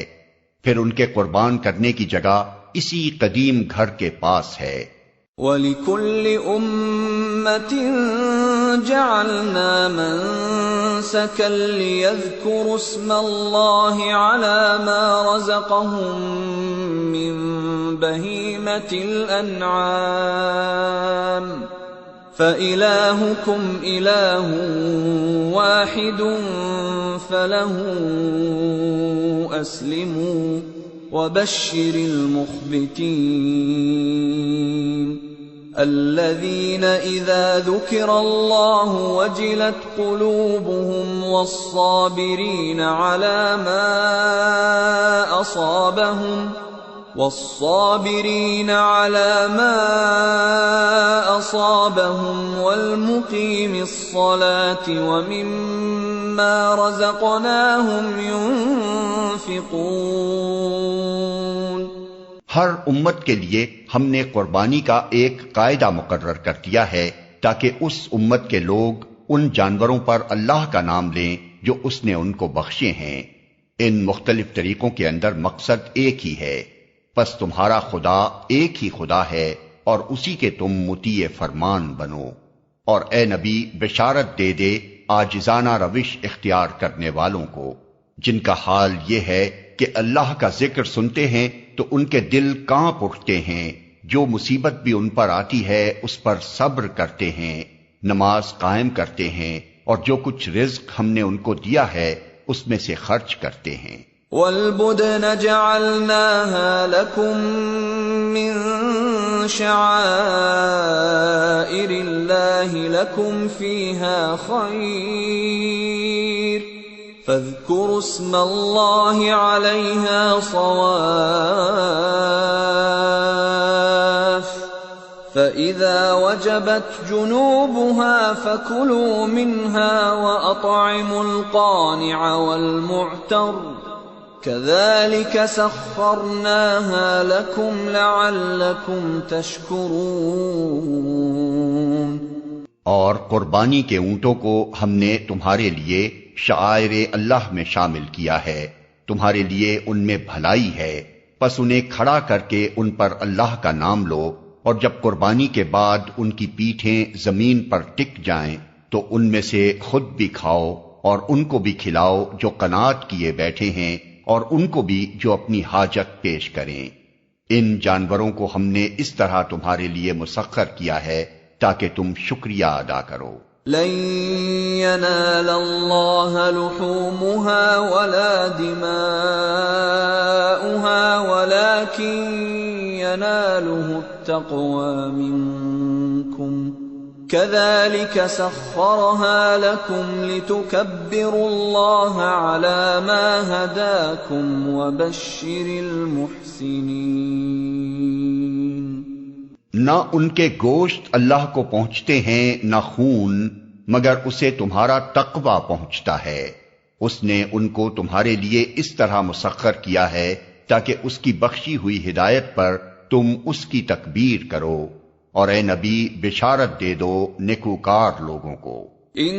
B: پھر ان کے قربان کرنے کی جگہ اسی قدیم گھر کے پاس ہے.
A: وَلِكُلِّ أُمَّةٍ جَعَلْنَا مَنسَكًا لِيَذْكُرُوا اسْمَ اللَّهِ عَلَى مَا رَزَقَهُم مِّن بَهِيمَةِ الْأَنْعَامِ فَإِلَٰهُكُمْ إِلَٰهٌ وَاحِدٌ فَلَهُ أَسْلِمُوا وَبَشِّرِ الْمُخْبِتِينَ الَّذِينَ إِذَا ذُكِرَ اللَّهُ وَجِلَتْ قُلُوبُهُمْ وَالصَّابِرِينَ عَلَى مَا أَصَابَهُمْ وَالْمُقِيمِ الصَّلَاةِ وَمِمَّا رَزَقْنَاهُمْ يُنْفِقُونَ.
B: ہر امت کے لیے ہم نے قربانی کا ایک قاعدہ مقرر کر دیا ہے تاکہ اس امت کے لوگ ان جانوروں پر اللہ کا نام لیں جو اس نے ان کو بخشے ہیں. ان مختلف طریقوں کے اندر مقصد ایک ہی ہے. پس تمہارا خدا ایک ہی خدا ہے اور اسی کے تم مطیع فرمان بنو. اور اے نبی بشارت دے دے عاجزانہ روش اختیار کرنے والوں کو، جن کا حال یہ ہے کہ اللہ کا ذکر سنتے ہیں تو ان کے دل کانپ اٹھتے ہیں. جو مصیبت بھی ان پر آتی ہے اس پر صبر کرتے ہیں، نماز قائم کرتے ہیں، اور جو کچھ رزق ہم نے ان کو دیا ہے اس میں سے خرچ کرتے ہیں.
A: وَالْبُدْنَ جَعَلْنَاهَا لَكُم مِّن شَعَائِرِ اللَّهِ لَكُمْ فِيهَا خَيْرٌ فَاذْكُرُوا اسْمَ اللَّهِ عَلَيْهَا صَوَافَّ فَإِذَا وَجَبَتْ جُنُوبُهَا فَكُلُوا مِنْهَا وَأَطْعِمُوا الْقَانِعَ وَالْمُعْتَرَّ كَذَلِكَ سَخَّرْنَاهَا لَكُمْ لَعَلَّكُمْ تَشْكُرُونَ.
B: اور قربانی کے اونٹوں کو ہم نے تمہارے لیے شعائر اللہ میں شامل کیا ہے، تمہارے لیے ان میں بھلائی ہے، پس انہیں کھڑا کر کے ان پر اللہ کا نام لو اور جب قربانی کے بعد ان کی پیٹھیں زمین پر ٹک جائیں تو ان میں سے خود بھی کھاؤ اور ان کو بھی کھلاؤ جو قناعت کیے بیٹھے ہیں، اور ان کو بھی جو اپنی حاجت پیش کریں۔ ان جانوروں کو ہم نے اس طرح تمہارے لیے مسخر کیا ہے تاکہ تم شکریہ ادا کرو۔
A: لن ينال الله لحومها ولا دماؤها ولكن يناله التقوى منكم كذلك سخرها لكم لتكبروا الله على ما هداكم وبشر المحسنين۔
B: نہ ان کے گوشت اللہ کو پہنچتے ہیں نہ خون، مگر اسے تمہارا تقوی پہنچتا ہے۔ اس نے ان کو تمہارے لیے اس طرح مسخر کیا ہے تاکہ اس کی بخشی ہوئی ہدایت پر تم اس کی تکبیر کرو، اور اے نبی بشارت دے دو نیکوکار لوگوں کو۔
A: ان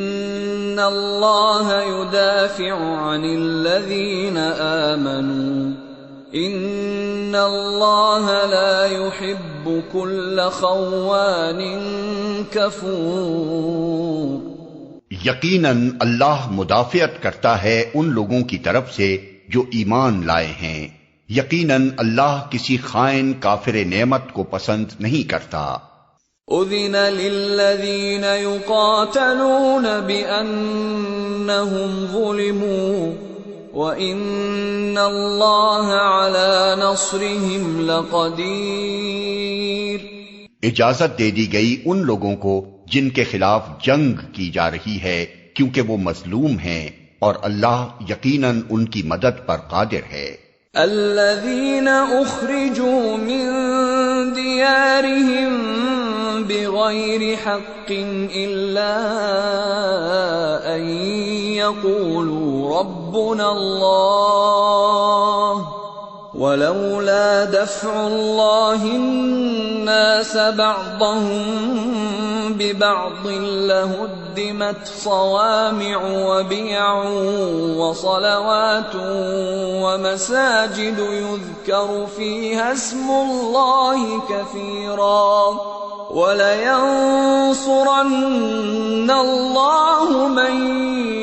A: اللہ یدافع عن الذین آمنوا ان اللہ لا يحب كل خوان کفور۔
B: یقیناً اللہ مدافعت کرتا ہے ان لوگوں کی طرف سے جو ایمان لائے ہیں، یقیناً اللہ کسی خائن کافر نعمت کو پسند نہیں کرتا۔
A: اذن للذین یقاتلون بأنہم ظلموا وَإِنَّ اللَّهَ عَلَى نَصْرِهِمْ لَقَدِيرٌ۔
B: اجازت دے دی گئی ان لوگوں کو جن کے خلاف جنگ کی جا رہی ہے کیونکہ وہ مظلوم ہیں، اور اللہ یقیناً ان کی مدد پر قادر ہے۔
A: الَّذِينَ أُخْرِجُوا مِن دِيَارِهِمْ بِغَيْرِ حَقٍّ إِلَّا أَن يَقُولُوا رَبُّنَا اللَّهُ وَلَوْلَا دَفْعُ اللَّهِ النَّاسَ بَعْضَهُم بِبَعْضٍ لَهُدِّمَتْ صَوَامِعُ وَبِيَعٌ وَصَلَوَاتٌ وَمَسَاجِدُ يُذْكَرُ فِيهَا اسْمُ اللَّهِ كَثِيرًا وَلَيَنصُرَنَّ اللَّهُ مَن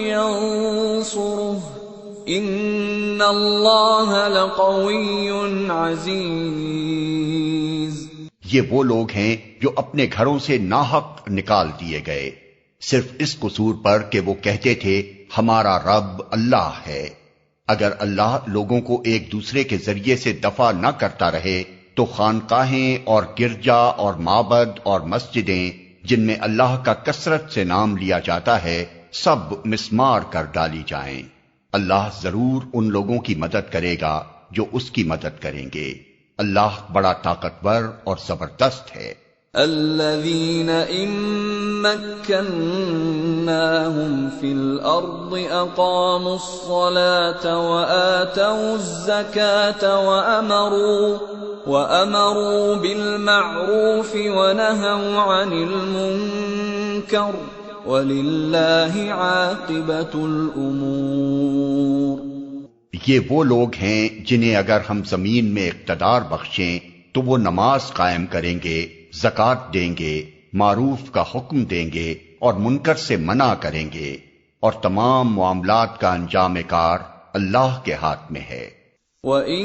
A: يَنصُرُهُ إِنَّ اللَّهَ لَقَوِيٌّ عَزِيزٌ۔
B: یہ وہ لوگ ہیں جو اپنے گھروں سے ناحق نکال دیے گئے، صرف اس قصور پر کہ وہ کہتے تھے ہمارا رب اللہ ہے۔ اگر اللہ لوگوں کو ایک دوسرے کے ذریعے سے دفع نہ کرتا رہے تو خانقاہیں اور گرجا اور معبد اور مسجدیں جن میں اللہ کا کثرت سے نام لیا جاتا ہے سب مسمار کر ڈالی جائیں۔ اللہ ضرور ان لوگوں کی مدد کرے گا جو اس کی مدد کریں گے۔ اللہ بڑا طاقتور اور زبردست ہے۔
A: الذين إن مكناهم في الأرض أقاموا الصلاة وآتوا الزكاة وأمروا بالمعروف ونهوا عن المنكر وَلِلَّهِ عَاقِبَةُ الْأُمُورِ۔
B: یہ وہ لوگ ہیں جنہیں اگر ہم زمین میں اقتدار بخشیں تو وہ نماز قائم کریں گے، زکوٰۃ دیں گے، معروف کا حکم دیں گے اور منکر سے منع کریں گے، اور تمام معاملات کا انجام کار اللہ کے ہاتھ میں ہے۔
A: وَإِن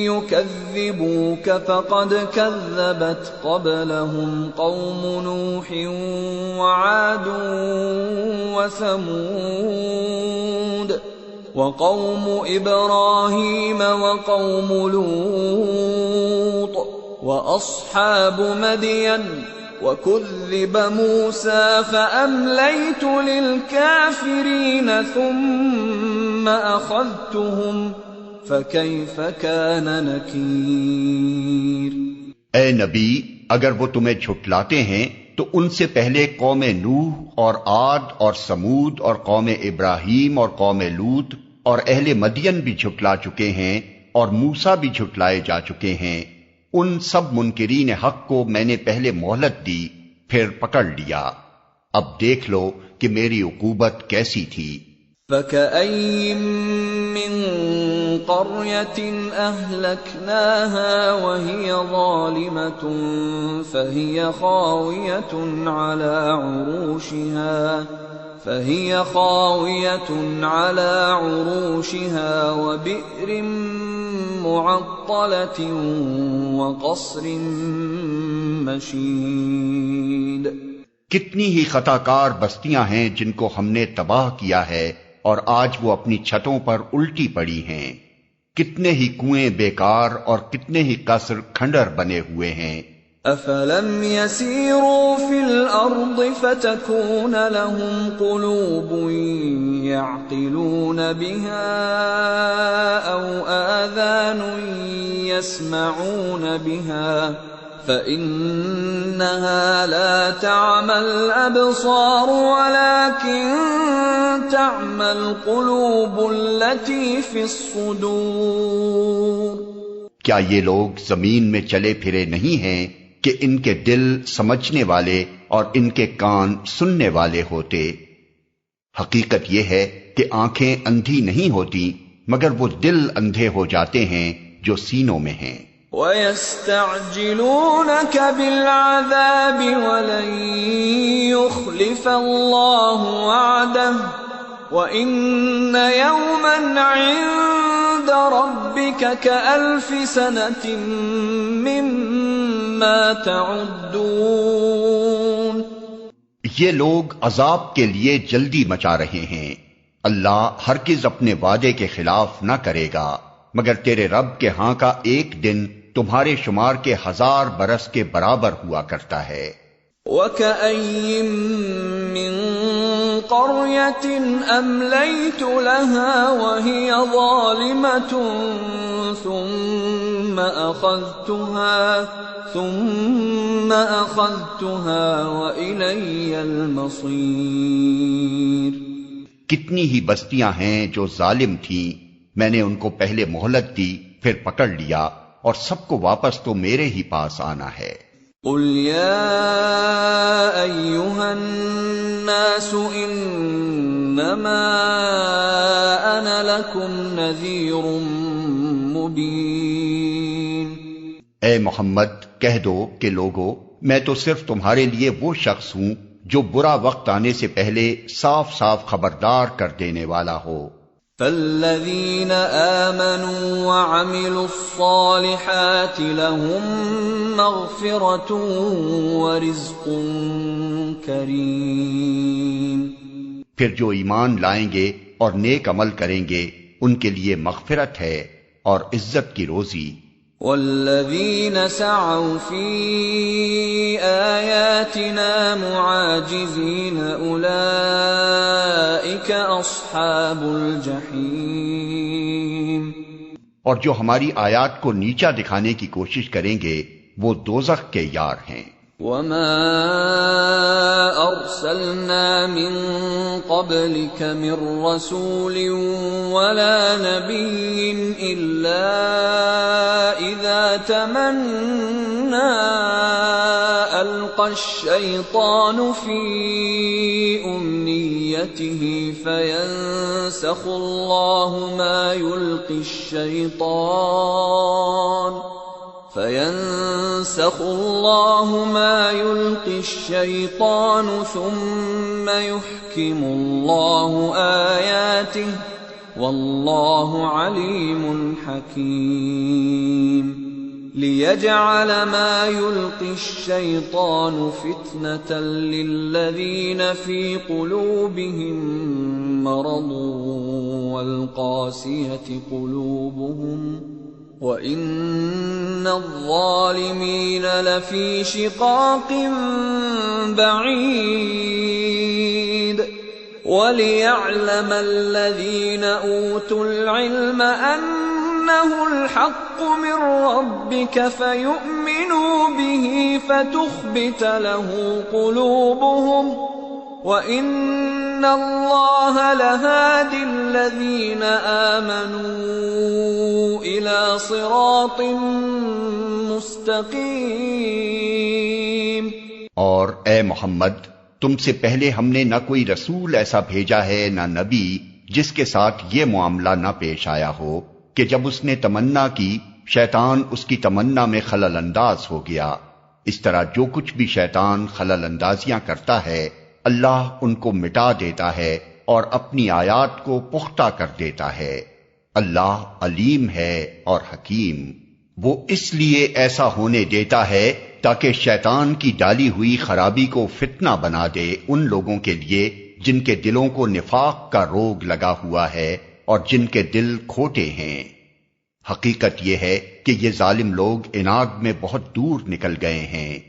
A: يُكَذِّبُوكَ فَقَدْ كَذَّبَتْ قَبْلَهُمْ قَوْمُ نُوحٍ وَعَادٌ وَثَمُودُ وَقَوْمُ إِبْرَاهِيمَ وَقَوْمُ لُوطٍ وَأَصْحَابُ مَدْيَنَ وَكُذِّبَ مُوسَى فَأَمْلَيْتُ لِلْكَافِرِينَ ثُمَّ أَخَذْتُهُمْ فَكَيْفَ كَانَ نَكِيرِ۔
B: اے نبی، اگر وہ تمہیں جھٹلاتے ہیں تو ان سے پہلے قوم نوح اور عاد اور سمود اور قوم ابراہیم اور قوم لوط اور اہل مدین بھی جھٹلا چکے ہیں، اور موسیٰ بھی جھٹلائے جا چکے ہیں۔ ان سب منکرین حق کو میں نے پہلے مہلت دی، پھر پکڑ لیا۔ اب دیکھ لو کہ میری عقوبت کیسی تھی۔
A: فَكَأَيٍّ مِّن قرية أهلكناها وهي ظالمة فهي خاوية على عروشها وبئر معطلة وقصر مشيد۔
B: کتنی ہی خطا کار بستیاں ہیں جن کو ہم نے تباہ کیا ہے اور آج وہ اپنی چھتوں پر الٹی پڑی ہیں۔ کتنے ہی کنویں بیکار اور کتنے ہی قصر کھنڈر بنے ہوئے ہیں۔
A: أَفَلَمْ يَسِيرُوا فِي الْأَرْضِ فَتَكُونَ لَهُمْ قُلُوبٌ يَعْقِلُونَ بِهَا أَوْ آذَانٌ يَسْمَعُونَ بِهَا فَإِنَّهَا لَا تَعْمَى الْأَبْصَارُ وَلَكِنْ تَعْمَى الْقُلُوبُ الَّتِي فِي الصُّدُورِ۔
B: کیا یہ لوگ زمین میں چلے پھرے نہیں ہیں کہ ان کے دل سمجھنے والے اور ان کے کان سننے والے ہوتے؟ حقیقت یہ ہے کہ آنکھیں اندھی نہیں ہوتی مگر وہ دل اندھے ہو جاتے ہیں جو سینوں میں ہیں۔
A: وَيَسْتَعْجِلُونَكَ بِالْعَذَابِ وَلَن يُخْلِفَ اللَّهُ وَعْدَهُ وَإِنَّ يَوْمًا عِندَ رَبِّكَ كَأَلْفِ سَنَةٍ مِّمَّا تَعُدُّونَ۔
B: یہ لوگ عذاب کے لیے جلدی مچا رہے ہیں۔ اللہ ہرگز اپنے وعدے کے خلاف نہ کرے گا، مگر تیرے رب کے ہاں کا ایک دن تمہارے شمار کے 1000 برس کے برابر ہوا کرتا ہے۔
A: وَكَأَيٍّن مِّن قَرْيَةٍ أَمْلَيْتُ لَهَا وَهِيَ ظَالِمَةٌ ثُمَّ أَخَذْتُهَا وَإِلَيَّ الْمَصِيرُ۔
B: کتنی ہی بستیاں ہیں جو ظالم تھیں، میں نے ان کو پہلے مہلت دی پھر پکڑ لیا، اور سب کو واپس تو میرے ہی پاس آنا ہے۔
A: قُلْ يَا أَيُّهَا النَّاسُ إِنَّمَا أَنَا لَكُمْ نَذِيرٌ مُبِينٌ۔
B: اے محمد کہہ دو کہ لوگو، میں تو صرف تمہارے لیے وہ شخص ہوں جو برا وقت آنے سے پہلے صاف صاف خبردار کر دینے والا ہو۔
A: فَالَّذِينَ آمَنُوا وَعَمِلُوا الصَّالِحَاتِ لَهُم مَّغْفِرَةٌ وَرِزْقٌ كَرِيمٌ۔
B: پھر جو ایمان لائیں گے اور نیک عمل کریں گے ان کے لیے مغفرت ہے اور عزت کی روزی۔
A: وَالَّذِينَ سَعَوْا فِي آيَاتِنَا مُعَاجِزِينَ أُولَئِكَ أَصْحَابُ الْجَحِيمِ۔
B: اور جو ہماری آیات کو نیچا دکھانے کی کوشش کریں گے وہ دوزخ کے یار ہیں۔
A: وَمَا أَرْسَلْنَا مِن قَبْلِكَ مِن رَّسُولٍ وَلَا نَبِيٍّ إِلَّا إِذَا تَمَنَّىٰ أَلْقَى الشَّيْطَانُ فِي أُمْنِيَّتِهِ فَيَنسَخُ اللَّهُ مَا يُلْقِي الشَّيْطَانُ ثُمَّ يُحْكِمُ اللَّهُ آيَاتِهِ وَاللَّهُ عَلِيمٌ حَكِيمٌ۔ لِيَجْعَلَ مَا يُلْقِي الشَّيْطَانُ فِتْنَةً لِّلَّذِينَ فِي قُلُوبِهِم مَّرَضٌ وَالْقَاسِيَةِ قُلُوبُهُمْ وَإِنَّ الظَّالِمِينَ لَفِي شِقَاقٍ بَعِيدٍ۔ وَلِيَعْلَمَ الَّذِينَ أُوتُوا الْعِلْمَ أَنَّهُ الْحَقُّ مِن رَّبِّكَ فَيُؤْمِنُوا بِهِ فَتُخْبِتَ لَهُ قُلُوبُهُمْ وَإِنَّ اللَّهَ لَهَادِ الَّذِينَ آمَنُوا إِلَى صِرَاطٍ مُسْتَقِيمٍ۔
B: اور اے محمد، تم سے پہلے ہم نے نہ کوئی رسول ایسا بھیجا ہے نہ نبی جس کے ساتھ یہ معاملہ نہ پیش آیا ہو، کہ جب اس نے تمنا کی شیطان اس کی تمنا میں خلل انداز ہو گیا۔ اس طرح جو کچھ بھی شیطان خلل اندازیاں کرتا ہے اللہ ان کو مٹا دیتا ہے اور اپنی آیات کو پختہ کر دیتا ہے۔ اللہ علیم ہے اور حکیم۔ وہ اس لیے ایسا ہونے دیتا ہے تاکہ شیطان کی ڈالی ہوئی خرابی کو فتنہ بنا دے ان لوگوں کے لیے جن کے دلوں کو نفاق کا روگ لگا ہوا ہے اور جن کے دل کھوٹے ہیں۔ حقیقت یہ ہے کہ یہ ظالم لوگ عناد میں بہت دور نکل گئے ہیں،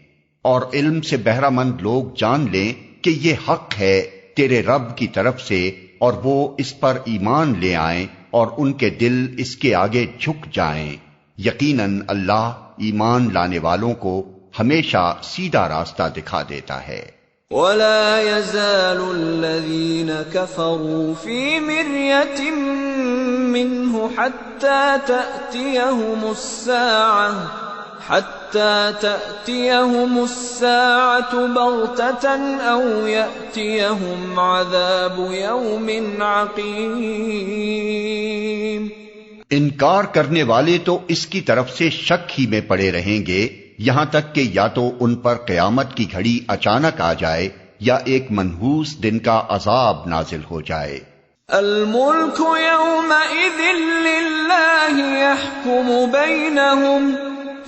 B: اور علم سے بہرہ مند لوگ جان لیں کہ یہ حق ہے تیرے رب کی طرف سے، اور وہ اس پر ایمان لے آئیں اور ان کے دل اس کے آگے جھک جائیں۔ یقیناً اللہ ایمان لانے والوں کو ہمیشہ سیدھا راستہ دکھا دیتا ہے۔
A: ولا يزال الذين كفروا في مرية منه حتى تأتيهم الساعة بغتة أو يأتيهم عذاب يوم عقيم۔
B: انکار کرنے والے تو اس کی طرف سے شک ہی میں پڑے رہیں گے یہاں تک کہ یا تو ان پر قیامت کی گھڑی اچانک آ جائے یا ایک منحوس دن کا عذاب نازل ہو جائے۔
A: الملك يومئذ لله يحكم بينهم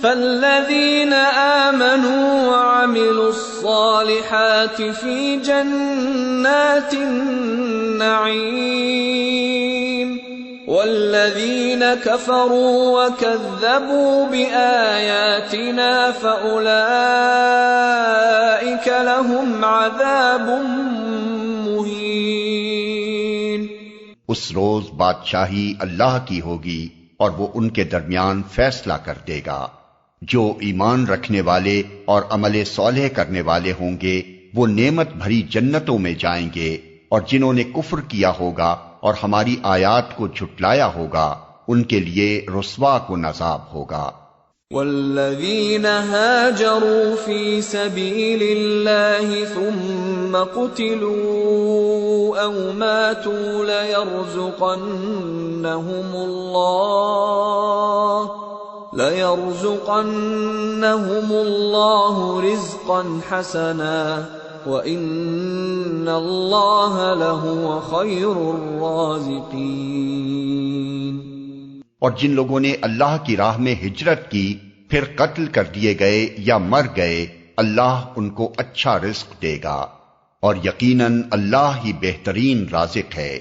A: فالذين آمنوا وعملوا الصالحات في جنات النعيم والذين كفروا وكذبوا بآياتنا فأولئك لهم عذاب مهين۔
B: اس روز بادشاہی اللہ کی ہوگی اور وہ ان کے درمیان فیصلہ کر دے گا۔ جو ایمان رکھنے والے اور عمل صالح کرنے والے ہوں گے وہ نعمت بھری جنتوں میں جائیں گے، اور جنہوں نے کفر کیا ہوگا اور ہماری آیات کو جھٹلایا ہوگا ان کے لیے رسوا کن عذاب ہوگا۔
A: والذین هاجروا فی سبیل اللہ ثم قتلوا او ماتوا ليرزقنهم اللہ رزقا حسنا وَإِنَّ اللَّهَ لَهُوَ خَيْرُ الرَّازِقِينَ۔
B: اور جن لوگوں نے اللہ کی راہ میں ہجرت کی پھر قتل کر دیے گئے یا مر گئے اللہ ان کو اچھا رزق دے گا، اور یقیناً اللہ ہی بہترین رازق ہے۔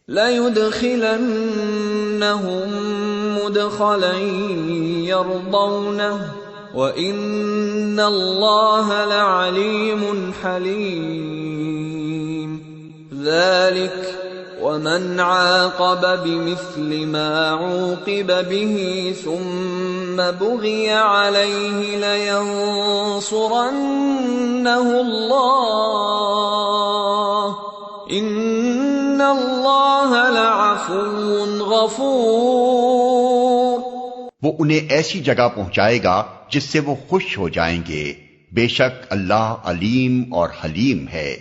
A: لَيُدْخِلَنَّهُمْ مُدْخَلًا يَرْضَوْنَهُ وَإِنَّ اللَّهَ لَعَلِيمٌ حَلِيمٌ۔ ذَلِكَ وَمَنْ عَاقَبَ بِمِثْلِ مَا عُوقِبَ بِهِ ثُمَّ بُغِيَ عَلَيْهِ لَيَنصُرَنَّهُ اللَّهُ إِنَّ اللَّهَ لَعَفُوٌّ غَفُورٌ۔
B: وہ انہیں ایسی جگہ پہنچائے گا جس سے وہ خوش ہو جائیں گے، بے شک اللہ علیم اور حلیم ہے۔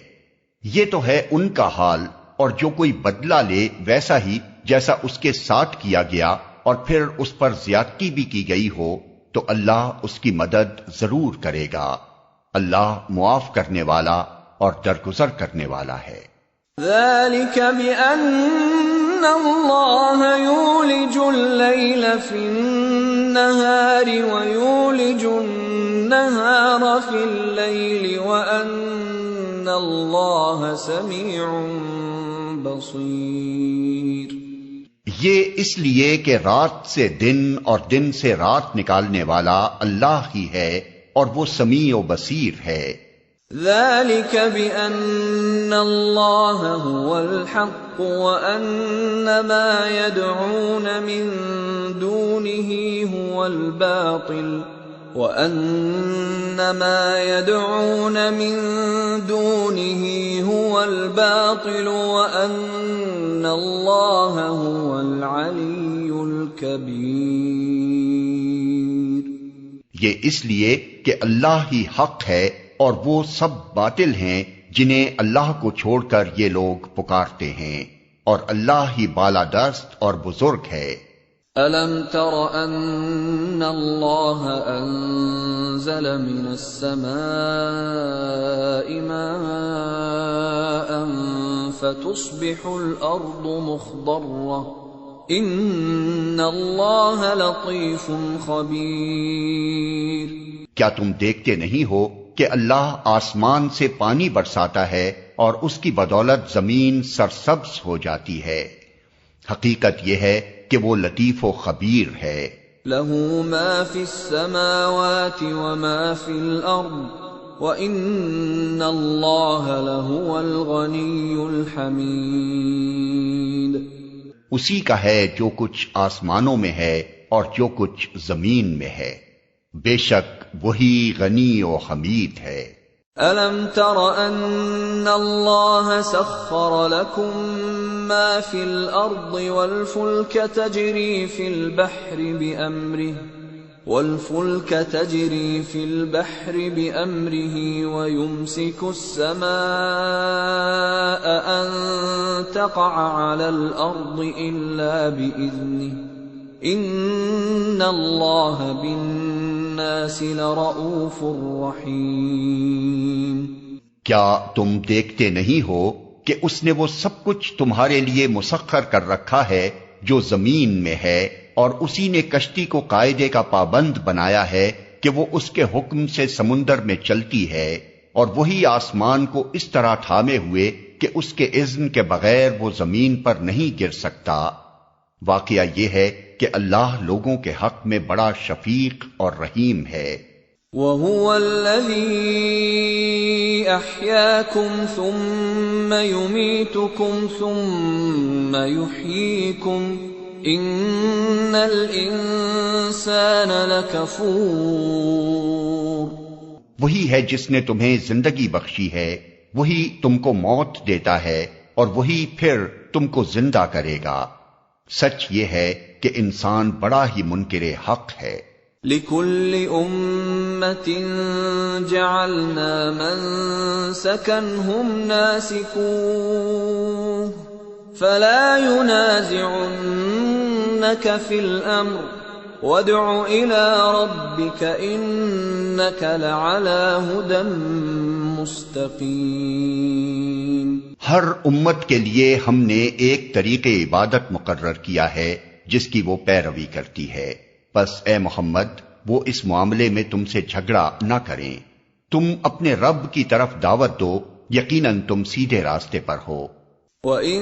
B: یہ تو ہے ان کا حال، اور جو کوئی بدلہ لے ویسا ہی جیسا اس کے ساتھ کیا گیا اور پھر اس پر زیادتی بھی کی گئی ہو تو اللہ اس کی مدد ضرور کرے گا۔ اللہ معاف کرنے والا اور درگزر کرنے والا ہے۔
A: ذَلِكَ بِأَنَّ اللَّهَ يُولِجُ اللَّيْلَ فِي النَّهَارِ وَيُولِجُ النَّهَارَ فِي اللَّيْلِ وَأَنَّ اللَّهَ سَمِيعٌ بَصِيرٌ۔
B: یہ اس لیے کہ رات سے دن اور دن سے رات نکالنے والا اللہ ہی ہے اور وہ سمیع و بصیر ہے۔
A: ذَلِكَ بِأَنَّ اللَّهَ هُوَ الْحَقُّ وَأَنَّ مَا يَدْعُونَ مِن دُونِهِ هُوَ الْبَاطِلُ وَأَنَّ مَا يَدْعُونَ مِن دُونِهِ هُوَ الْبَاطِلُ وَأَنَّ اللَّهَ هُوَ الْعَلِيُّ الْكَبِيرُ۔
B: یہ اس لیے کہ اللہ ہی حق ہے اور وہ سب باطل ہیں جنہیں اللہ کو چھوڑ کر یہ لوگ پکارتے ہیں، اور اللہ ہی بالا دست اور بزرگ ہے۔
A: أَلَمْ تَرَ أَنَّ اللَّهَ أَنزَلَ مِنَ السَّمَاءِ مَاءً فَتُصْبِحُ الْأَرْضُ مُخْضَرَّةً إِنَّ اللَّهَ لَطِيفٌ خَبِيرٌ۔
B: کیا تم دیکھتے نہیں ہو کہ اللہ آسمان سے پانی برساتا ہے اور اس کی بدولت زمین سرسبز ہو جاتی ہے؟ حقیقت یہ ہے کہ وہ لطیف و خبیر ہے۔
A: لَهُ مَا فِي السَّمَاوَاتِ وَمَا فِي الْأَرْضِ وَإِنَّ اللَّهَ لَهُوَ الْغَنِيُّ الْحَمِيدُ۔
B: اسی کا ہے جو کچھ آسمانوں میں ہے اور جو کچھ زمین میں ہے، بے شک وہی غنی و حمید ہے۔
A: أَلَمْ تَرَ أَنَّ اللَّهَ سَخَّرَ لَكُم مَّا فِي الْأَرْضِ وَالْفُلْكَ تَجْرِي فِي الْبَحْرِ بِأَمْرِهِ وَيُمْسِكُ السَّمَاءَ أَن تَقَعَ عَلَى الْأَرْضِ إِلَّا بِإِذْنِهِ إِنَّ اللَّهَ بِالنَّاسِ لَرَءُوفٌ رَحِيمٌ۔
B: کیا تم دیکھتے نہیں ہو کہ اس نے وہ سب کچھ تمہارے لیے مسخر کر رکھا ہے جو زمین میں ہے، اور اسی نے کشتی کو قاعدے کا پابند بنایا ہے کہ وہ اس کے حکم سے سمندر میں چلتی ہے، اور وہی آسمان کو اس طرح تھامے ہوئے کہ اس کے اذن کے بغیر وہ زمین پر نہیں گر سکتا۔ واقعہ یہ ہے کہ اللہ لوگوں کے حق میں بڑا شفیق اور رحیم ہے۔
A: وَهُوَ الَّذِي أَحْيَاكُمْ ثُمَّ يُمِيتُكُمْ ثُمَّ يُحْيِيكُمْ إِنَّ الْإِنسَانَ لَكَفُورٌ۔
B: وہی ہے جس نے تمہیں زندگی بخشی ہے، وہی تم کو موت دیتا ہے، اور وہی پھر تم کو زندہ کرے گا۔ سچ یہ ہے کہ انسان بڑا ہی منکر حق ہے۔
A: لِكُلِّ أُمَّةٍ جَعَلْنَا مَنسَكًا هُمْ نَاسِكُوهُ فَلَا يُنَازِعُنَّكَ فِي الْأَمْرِ وَادْعُ إِلَى رَبِّكَ إِنَّكَ لَعَلَى هُدًى مُسْتَقِيمٍ۔
B: ہر امت کے لیے ہم نے ایک طریق عبادت مقرر کیا ہے جس کی وہ پیروی کرتی ہے، بس اے محمد وہ اس معاملے میں تم سے جھگڑا نہ کریں، تم اپنے رب کی طرف دعوت دو، یقیناً تم سیدھے راستے پر ہو۔
A: وَإِن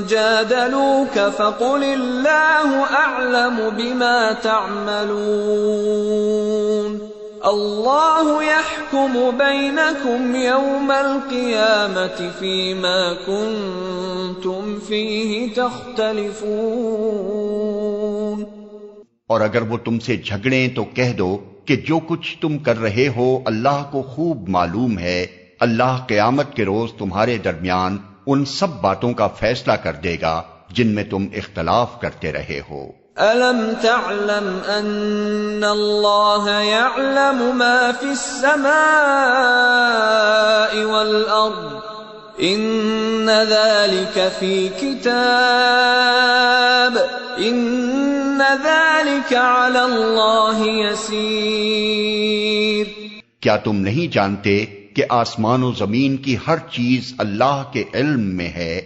A: جَادَلُوكَ فَقُلِ اللَّهُ أَعْلَمُ بِمَا تَعْمَلُونَ اللَّهُ يَحْكُمُ بَيْنَكُمْ يَوْمَ الْقِيَامَةِ فِيمَا كُنتُمْ فِيهِ تَخْتَلِفُونَ۔
B: اور اگر وہ تم سے جھگڑیں تو کہہ دو کہ جو کچھ تم کر رہے ہو اللہ کو خوب معلوم ہے، اللہ قیامت کے روز تمہارے درمیان ان سب باتوں کا فیصلہ کر دے گا جن میں تم اختلاف کرتے رہے ہو۔
A: أَلَمْ تَعْلَمْ أَنَّ اللَّهَ يَعْلَمُ مَا فِي السَّمَاءِ وَالْأَرْضِ إِنَّ ذَلِكَ فِي كِتَابٍ إِنَّ ذَلِكَ عَلَى اللَّهِ يَسِيرٌ۔
B: کیا تم نہیں جانتے کہ آسمان و زمین کی ہر چیز اللہ کے علم میں ہے،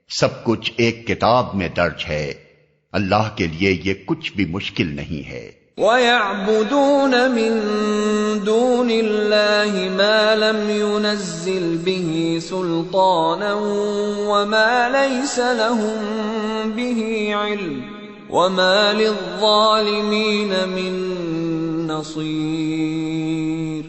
B: سب کچھ ایک کتاب میں درج ہے، اللہ کے لیے یہ کچھ بھی مشکل نہیں ہے۔
A: وَيَعْبُدُونَ مِن دُونِ اللَّهِ مَا لَمْ يُنَزِّلْ بِهِ سُلْطَانًا وَمَا لَيْسَ لَهُم بِهِ عِلْمٌ وَمَا لِلظَّالِمِينَ مِن نَصِيرٍ۔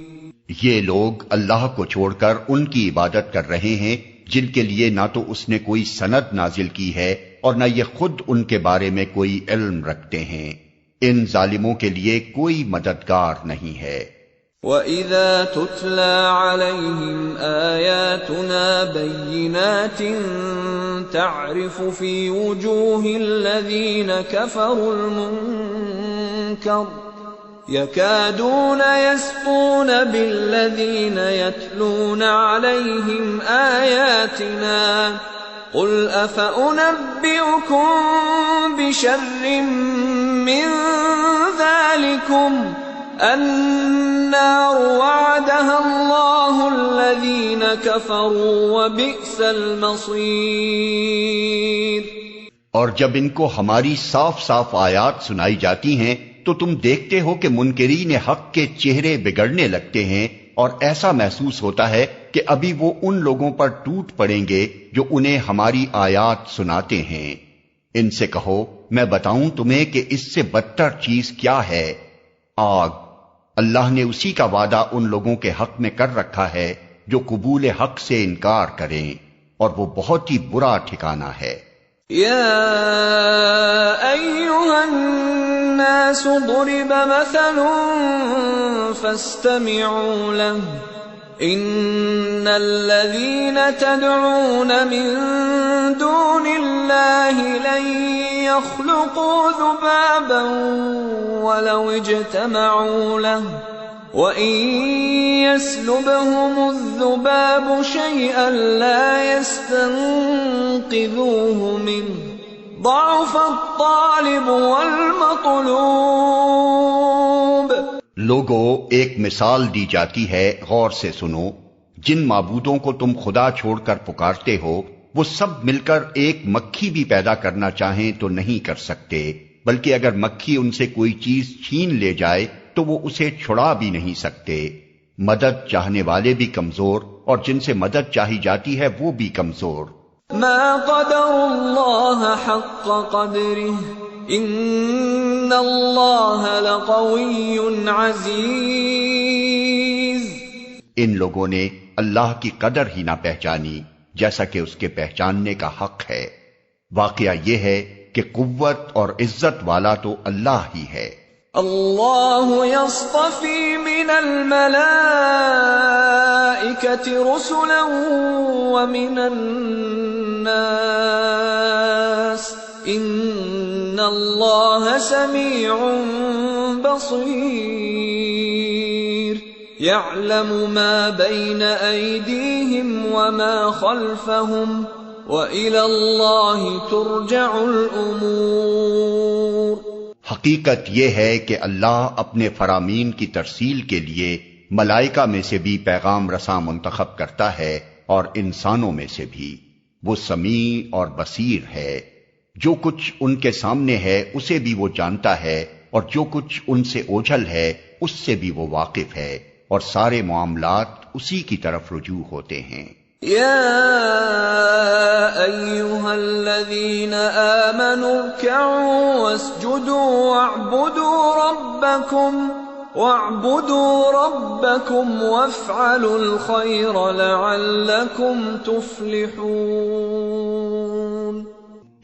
B: یہ لوگ اللہ کو چھوڑ کر ان کی عبادت کر رہے ہیں جن کے لیے نہ تو اس نے کوئی سند نازل کی ہے اور نہ یہ خود ان کے بارے میں کوئی علم رکھتے ہیں، ان ظالموں کے لیے کوئی مددگار نہیں ہے۔
A: وَإِذَا تُتْلَى عَلَيْهِمْ آيَاتُنَا بَيِّنَاتٍ تَعْرِفُ فِي وُجُوهِ الَّذِينَ كَفَرُوا الْمُنكَرَ يَكَادُونَ يَسْطُونَ بِالَّذِينَ يَتْلُونَ عَلَيْهِمْ آيَاتِنَا قل أفأنبئكم بشر من ذلكم النار وعدها الله الذين كفروا وبئس المصير۔
B: اور جب ان کو ہماری صاف صاف آیات سنائی جاتی ہیں تو تم دیکھتے ہو کہ منکرین حق کے چہرے بگڑنے لگتے ہیں، اور ایسا محسوس ہوتا ہے کہ ابھی وہ ان لوگوں پر ٹوٹ پڑیں گے جو انہیں ہماری آیات سناتے ہیں۔ ان سے کہو میں بتاؤں تمہیں کہ اس سے بدتر چیز کیا ہے؟ آگ۔ اللہ نے اسی کا وعدہ ان لوگوں کے حق میں کر رکھا ہے جو قبول حق سے انکار کریں، اور وہ بہت ہی برا ٹھکانہ ہے۔
A: يا أيها الناس ضرب مثل فاستمعوا له إن الذين تدعون من دون الله لن يخلقوا ذبابا ولو اجتمعوا له وَإِن يَسْلُبْهُمُ الذُّبَابُ شَيْئًا لَّا يَسْتَنقِذُوهُ مِنْهُ ضَعُفَ الطَّالِبُ وَالْمَطْلُوبُ۔
B: لوگو، ایک مثال دی جاتی ہے، غور سے سنو۔ جن معبودوں کو تم خدا چھوڑ کر پکارتے ہو وہ سب مل کر ایک مکھی بھی پیدا کرنا چاہیں تو نہیں کر سکتے، بلکہ اگر مکھی ان سے کوئی چیز چھین لے جائے تو وہ اسے چھڑا بھی نہیں سکتے۔ مدد چاہنے والے بھی کمزور، اور جن سے مدد چاہی جاتی ہے وہ بھی کمزور۔
A: ما قدر اللہ حق قدرہ ان اللہ لقوی عزیز۔
B: ان لوگوں نے اللہ کی قدر ہی نہ پہچانی جیسا کہ اس کے پہچاننے کا حق ہے۔ واقعہ یہ ہے کہ قوت اور عزت والا تو اللہ ہی ہے۔
A: اللہ یصطفی من الملائکۃ رسلا ومن الناس ان اللہ سمیع بصیر یعلم ما بین ایدیہم وما خلفہم وإلی اللہ ترجع الامور۔
B: حقیقت یہ ہے کہ اللہ اپنے فرامین کی ترسیل کے لیے ملائکہ میں سے بھی پیغام رساں منتخب کرتا ہے اور انسانوں میں سے بھی۔ وہ سمیع اور بصیر ہے، جو کچھ ان کے سامنے ہے اسے بھی وہ جانتا ہے، اور جو کچھ ان سے اوجھل ہے اس سے بھی وہ واقف ہے، اور سارے معاملات اسی کی طرف رجوع ہوتے ہیں۔
A: یا ایھا الذین آمنوا ارکعوا واسجدوا واعبدوا ربکم وافعلوا الخیر لعلکم تفلحون۔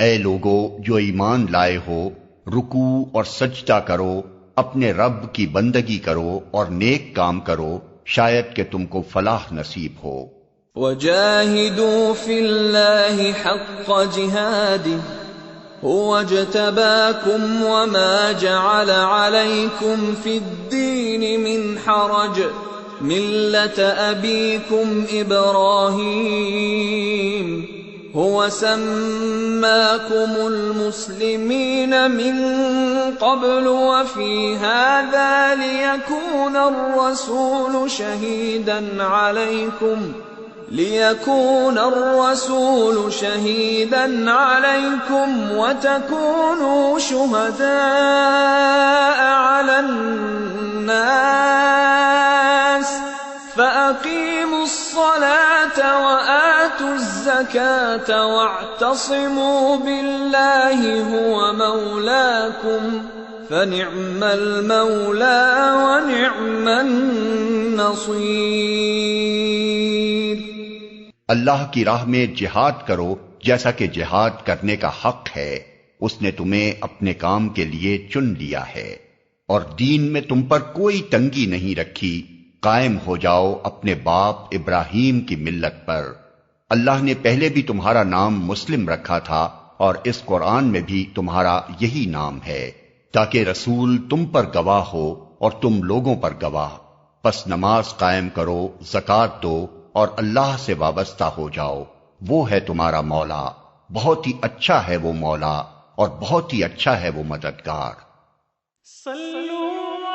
B: اے لوگو جو ایمان لائے ہو، رکوع اور سجدہ کرو، اپنے رب کی بندگی کرو اور نیک کام کرو، شاید کہ تم کو فلاح نصیب ہو۔
A: وَجَاهِدُوا فِي اللَّهِ حَقَّ جِهَادِهِ هُوَ اجْتَبَاكُمْ وَمَا جَعَلَ عَلَيْكُمْ فِي الدِّينِ مِنْ حَرَجٍ مِلَّةَ أَبِيكُمْ إِبْرَاهِيمَ هُوَ سَمَّاكُمُ الْمُسْلِمِينَ مِنْ قَبْلُ وَفِي هَذَا لِيَكُونَ الرَّسُولُ شَهِيدًا عَلَيْكُمْ وَتَكُونُوا شُهَدَاءَ عَلَى النَّاسِ فَأَقِيمُوا الصَّلَاةَ وَآتُوا الزَّكَاةَ وَاعْتَصِمُوا بِاللَّهِ هُوَ مَوْلَاكُمْ فَنِعْمَ الْمَوْلَى وَنِعْمَ النَّصِيرُ۔
B: اللہ کی راہ میں جہاد کرو جیسا کہ جہاد کرنے کا حق ہے، اس نے تمہیں اپنے کام کے لیے چن لیا ہے، اور دین میں تم پر کوئی تنگی نہیں رکھی، قائم ہو جاؤ اپنے باپ ابراہیم کی ملت پر۔ اللہ نے پہلے بھی تمہارا نام مسلم رکھا تھا، اور اس قرآن میں بھی تمہارا یہی نام ہے، تاکہ رسول تم پر گواہ ہو اور تم لوگوں پر گواہ۔ پس نماز قائم کرو، زکوٰۃ دو، اور اللہ سے وابستہ ہو جاؤ، وہ ہے تمہارا مولا، بہت ہی اچھا ہے وہ مولا اور بہت ہی اچھا ہے وہ مددگار۔
C: صلو